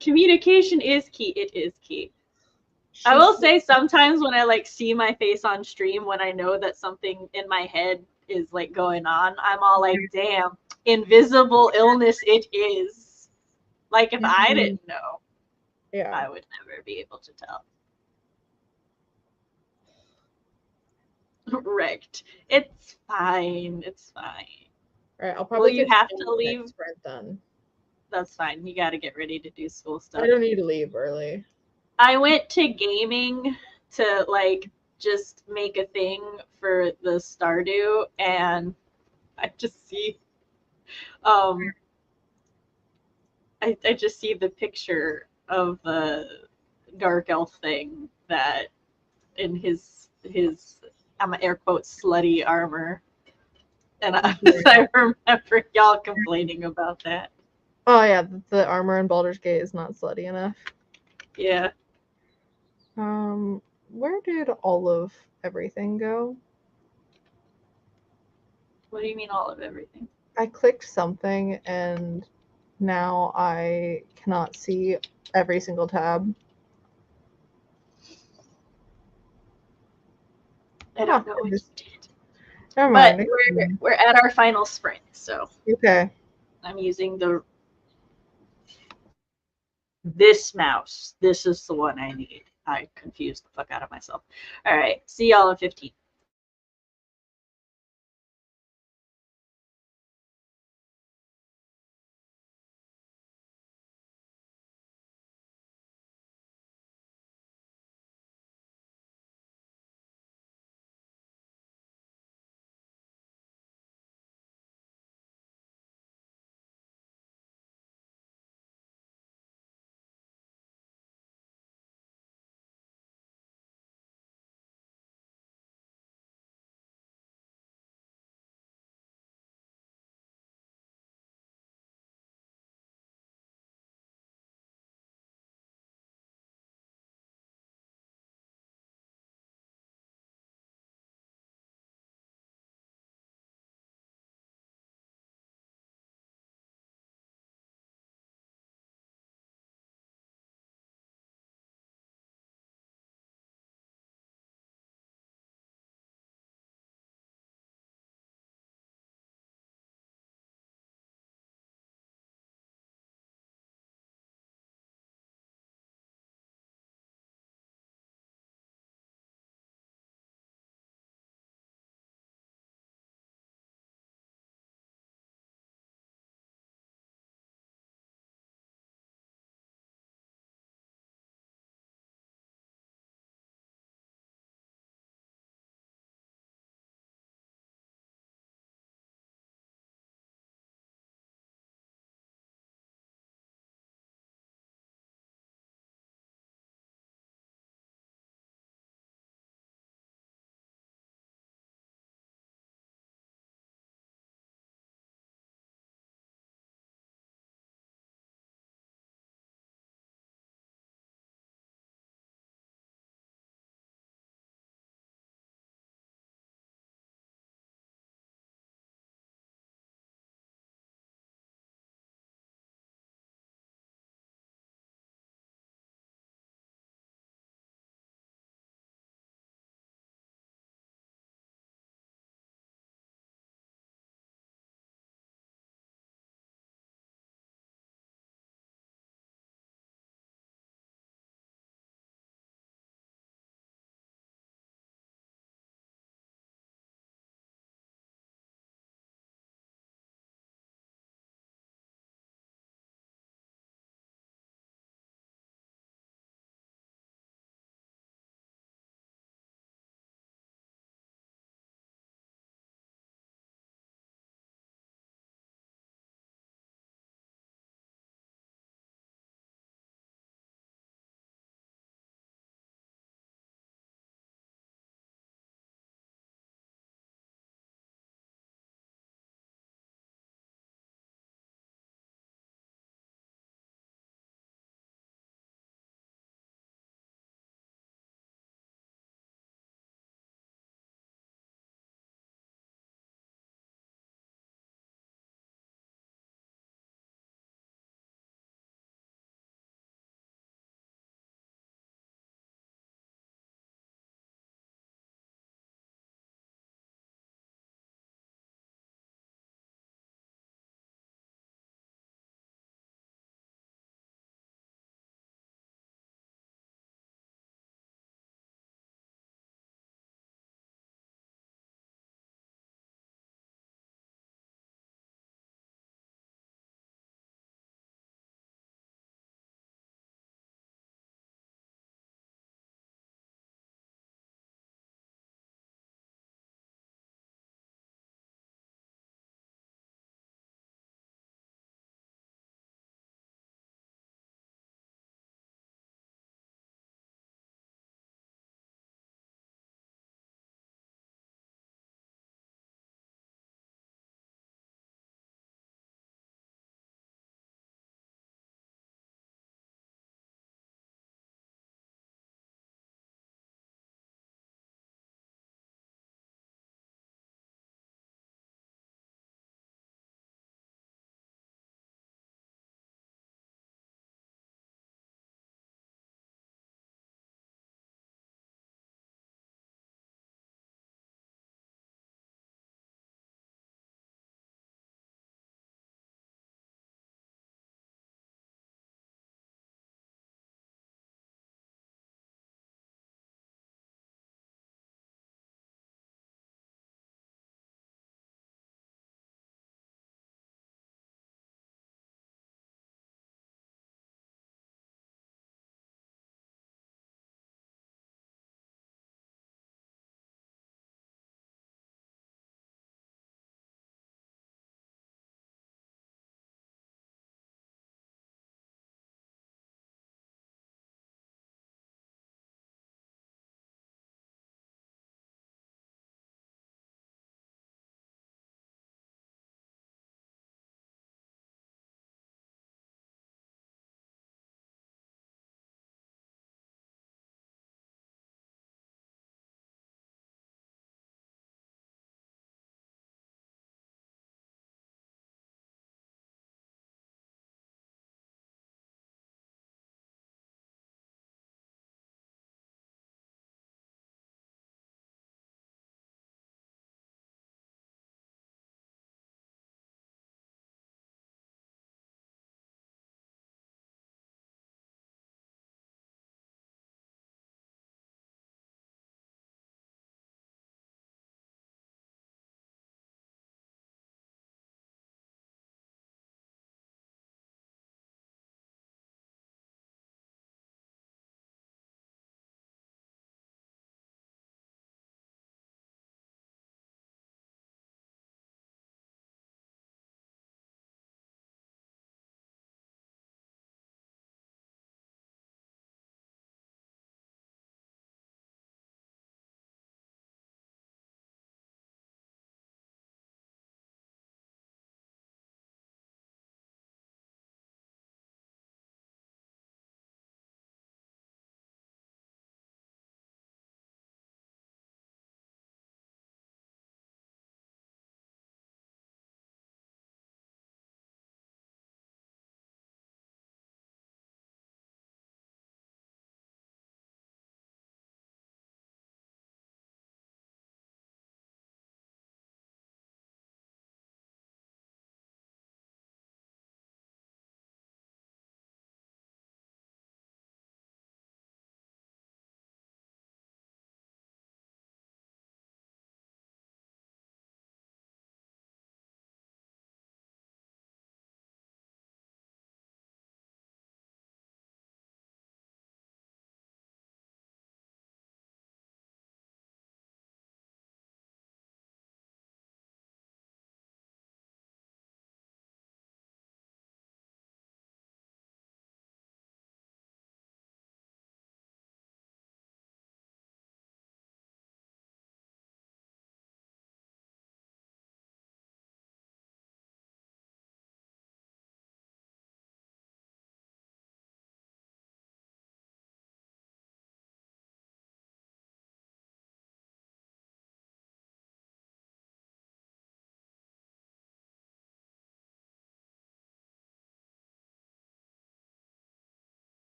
Communication is key. It is key. I will say sometimes when I like see my face on stream, when I know that something in my head is like going on, I'm all like, damn, invisible illness it is. Like if I didn't know, I would never be able to tell. Wrecked. It's fine. It's fine. All right, I'll probably you have to leave. Sprint done. That's fine. You got to get ready to do school stuff. I don't need to leave early. I went to gaming to like just make a thing for the Stardew, and I just see I just see the picture of the dark elf thing that in his I'm gonna air quote slutty armor, and I remember y'all complaining about that. Oh yeah, the armor in Baldur's Gate is not slutty enough. Yeah. Where did all of everything go? What do you mean all of everything? I clicked something and now I cannot see every single tab. I don't know what you did. Never But mind. we're at our final sprint, so Okay. I'm using this mouse. This is the one I need. I confused the fuck out of myself. All right. See y'all in 15.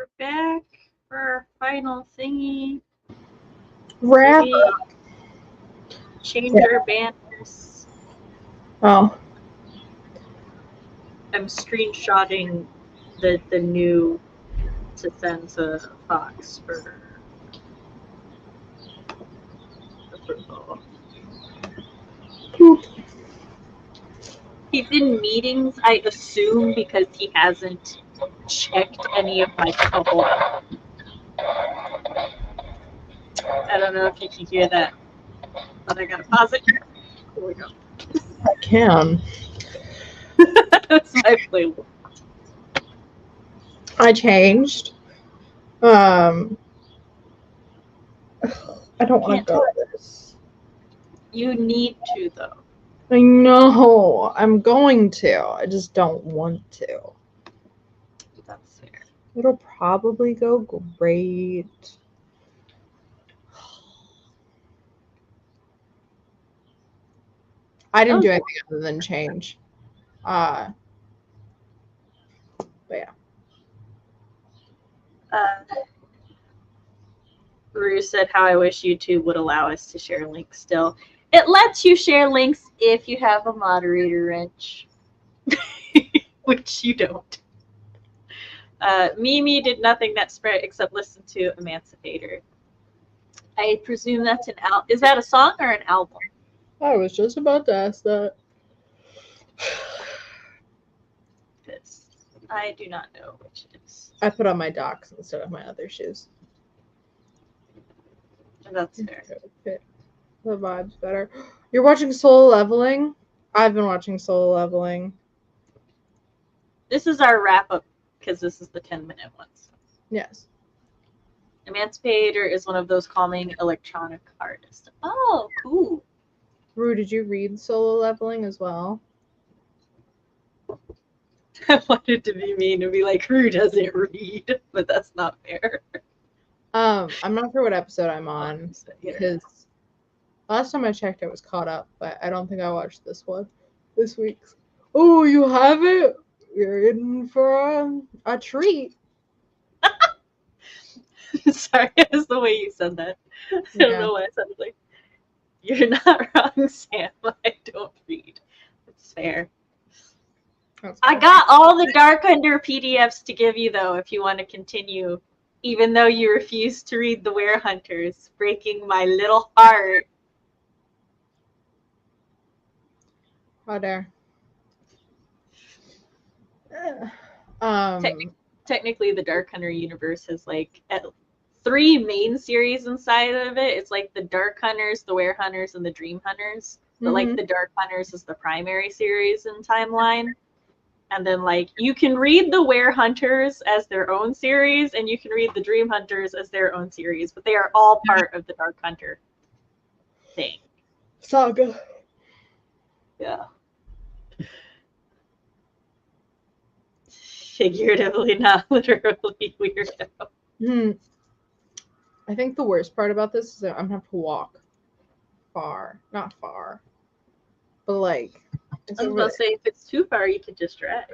we're back for our final thingy. Wrap. Maybe change our banners. Oh. I'm screenshotting the new to send to Fox for approval. He's in meetings, I assume, because he hasn't checked any of my trouble. I don't know if you can hear that, but I gotta pause it. Here we go. I can. That's my playlist. I changed. I don't want to go to this. You need to, though. I know. I'm going to. I just don't want to. That's fair. It'll probably go great. I didn't do anything other than change. But yeah. Rue said how I wish YouTube would allow us to share links still. It lets you share links if you have a moderator wrench, which you don't. Mimi did nothing that spread except listen to Emancipator. I presume that's an album. Is that a song or an album? I was just about to ask that. I do not know which it is. I put on my Docs instead of my other shoes. That's fair. The vibe's better. You're watching Solo Leveling? I've been watching Solo Leveling. This is our wrap-up because this is the 10-minute ones. Yes. Emancipator is one of those calming electronic artists. Oh, cool. Rue, did you read Solo Leveling as well? I wanted to be mean and be like, Rue doesn't read, but that's not fair. I'm not sure what episode I'm on because last time I checked I was caught up, but I don't think I watched this one this week. Oh, you have it? You're in for a treat. Sorry, it's the way you said that. I don't know why I said it like, you're not wrong, Sam. I don't read. It's fair. I got all the Dark Under PDFs to give you, though, if you want to continue, even though you refuse to read the Werehunters, breaking my little heart. How dare. Technically, the Dark Hunter universe has like 3 main series inside of it. It's like the Dark Hunters, the Werehunters, and the Dream Hunters. But like the Dark Hunters is the primary series in timeline. And then like you can read the Werehunters as their own series, and you can read the Dream Hunters as their own series, but they are all part of the Dark Hunter thing. Saga. Yeah. Figuratively, not literally, weirdo. I think the worst part about this is that I'm gonna have to walk far. Not far. But like I was about to say, if it's too far, you could just drive.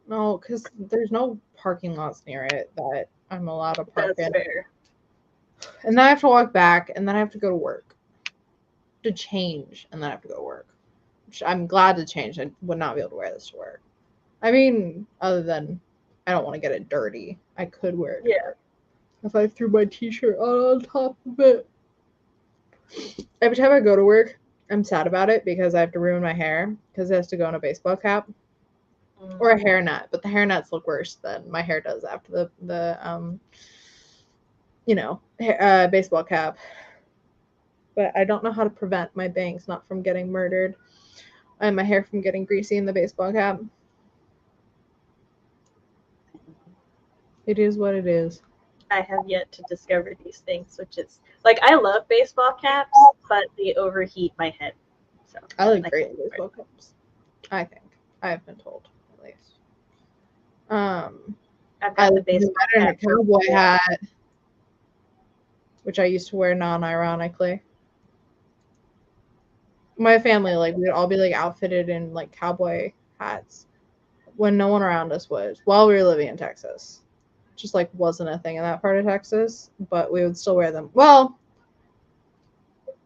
No, because there's no parking lots near it that I'm allowed to park in. That's fair. And then I have to walk back, and then I have to go to work. To change, and then I have to go to work. Which I'm glad to change. I would not be able to wear this to work. I mean, other than I don't want to get it dirty. I could wear it to work. If I threw my t-shirt on top of it. Every time I go to work, I'm sad about it because I have to ruin my hair because it has to go in a baseball cap or a hairnet. But the hairnets look worse than my hair does after the baseball cap. But I don't know how to prevent my bangs not from getting murdered and my hair from getting greasy in the baseball cap. It is what it is. I have yet to discover these things, which is like I love baseball caps, but they overheat my head. So I look great in baseball caps. I think I've been told at least. I've got the baseball cap cowboy hat, which I used to wear non-ironically. My family, like, we'd all be like outfitted in like cowboy hats when no one around us was while we were living in Texas. just like wasn't a thing in that part of Texas, but we would still wear them. Well,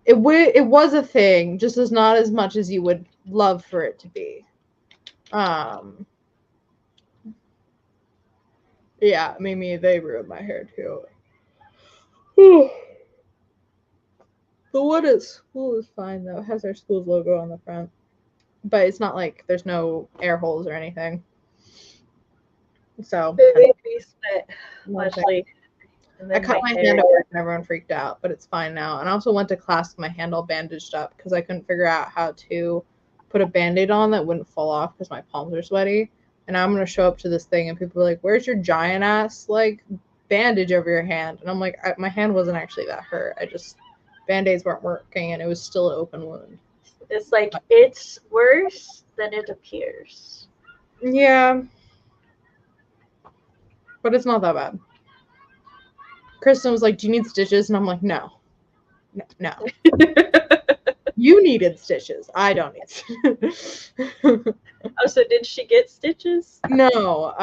it was a thing, just as not as much as you would love for it to be. Yeah, Mimi, they ruined my hair too. The one at school is fine though. It has our school's logo on the front, but it's not like there's no air holes or anything. So It made me sweat, Actually, and I then cut my hair- hand at work and everyone freaked out, but it's fine now. And I also went to class with my hand all bandaged up because I couldn't figure out how to put a band-aid on that wouldn't fall off because my palms are sweaty. And now I'm gonna show up to this thing and people are like, "Where's your giant ass like bandage over your hand?" And I'm like, my hand wasn't actually that hurt. I just band-aids weren't working and it was still an open wound. It's like it's worse than it appears. Yeah. But it's not that bad. Kristen was like, "Do you need stitches?" And I'm like, no. No. You needed stitches. I don't need stitches. Oh, so did she get stitches? No.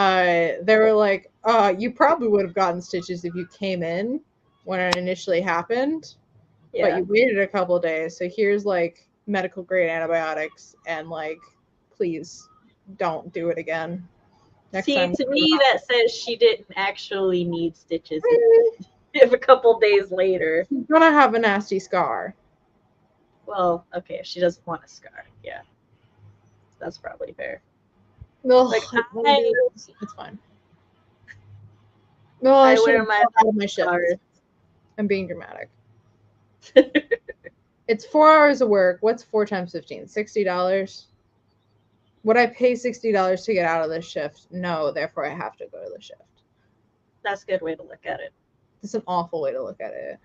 They were like, you probably would have gotten stitches if you came in when it initially happened. Yeah. But you waited a couple of days. So here's like medical grade antibiotics and like, please don't do it again. Next See, time. to me, that says she didn't actually need stitches. If a couple days later. She's gonna have a nasty scar. Well, okay, if she doesn't want a scar, yeah. That's probably fair. No, Like, it's fine. No, I I wear should my have out of my shift. scars. I'm being dramatic. It's 4 hours of work. What's 4 times 15? $60. Would I pay $60 to get out of this shift? No, therefore I have to go to the shift. That's a good way to look at it. It's an awful way to look at it.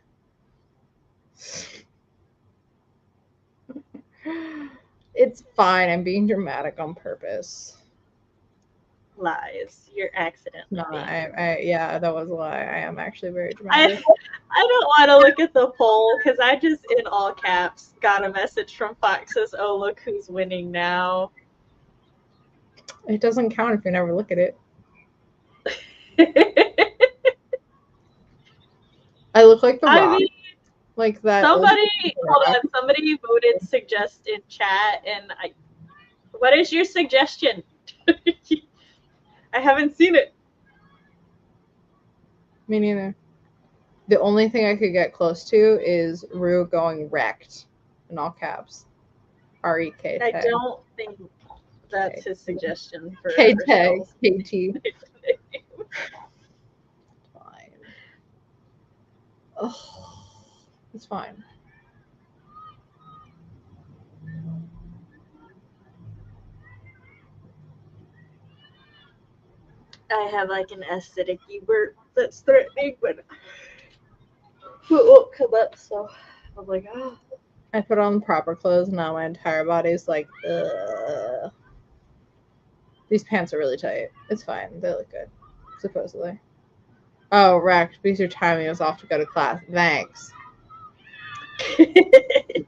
It's fine. I'm being dramatic on purpose. Lies. You're accidentally. No, being yeah, that was a lie. I am actually very dramatic. I don't want to look at the poll because I just, in all caps, got a message from Fox says, "Oh, look who's winning now." It doesn't count if you never look at it. I look like the Rock. mean, Like that. somebody voted suggest in chat, and what is your suggestion? I haven't seen it. Me neither. The only thing I could get close to is Rue going wrecked in all caps. R-E-K. I don't think that's his suggestion for K-Tag. K-T. Fine. Oh, it's fine. I have like an aesthetic word that's threatening, but it won't come up. So I'm like, oh. I put on proper clothes, and now my entire body's like, ugh. These pants are really tight. It's fine. They look good, supposedly. Oh, wrecked. Because your timing was off to go to class. Thanks. I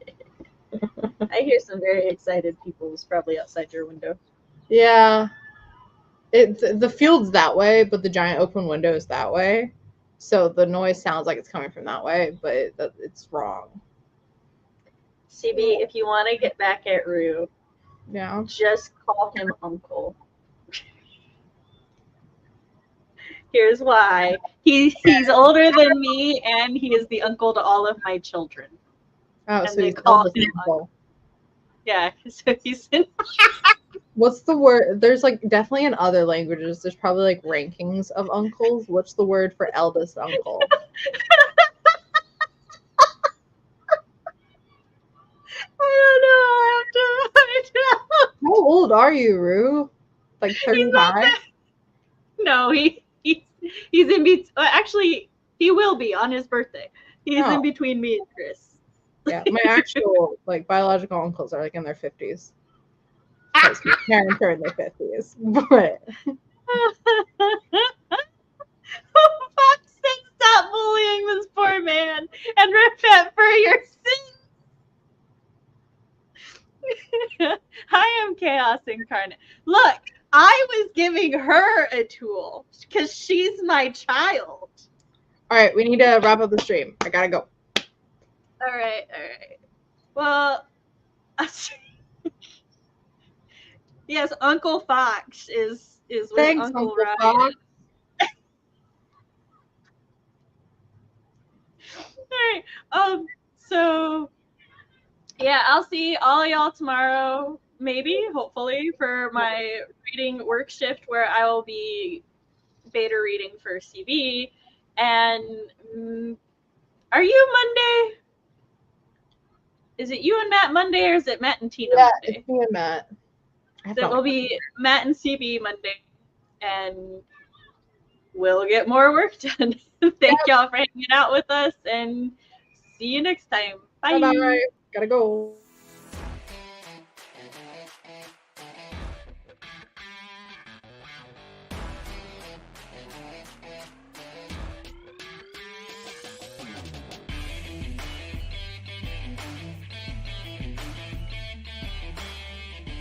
hear some very excited people who's probably outside your window. Yeah. The field's that way, but the giant open window is that way. So the noise sounds like it's coming from that way, but it's wrong. CB, if you want to get back at Rue, Yeah. just call him uncle. Here's why. He's older than me, and he is the uncle to all of my children. Oh, And so they he's call called him uncle. Yeah, so he's in. What's the word? There's like definitely in other languages, there's probably like rankings of uncles. What's the word for eldest uncle? I don't know. I have to find out. How old are you, Rue? Like 35? No, he's in between. Actually, he will be on his birthday. He's in between me and Chris. Yeah, my actual like biological uncles are like in their 50s. Because my parents are in their 50s. But Fox said, "Stop bullying this poor man and repent for your sins." I am chaos incarnate. Look, I was giving her a tool because she's my child. All right, we need to wrap up the stream. I gotta go. All right. Well, yes, Uncle Fox is with Thanks, Uncle Uncle Ryan. Fox. All right. So yeah, I'll see all y'all tomorrow, maybe, hopefully, for my reading work shift where I will be beta reading for CB. And are you Monday? Is it you and Matt Monday, or is it Matt and Tina Yeah, Monday? it's me and Matt. It will be Matt and CB Monday, and we'll get more work done. Thank y'all for hanging out with us, and see you next time. Bye. Bye-bye. Gotta go.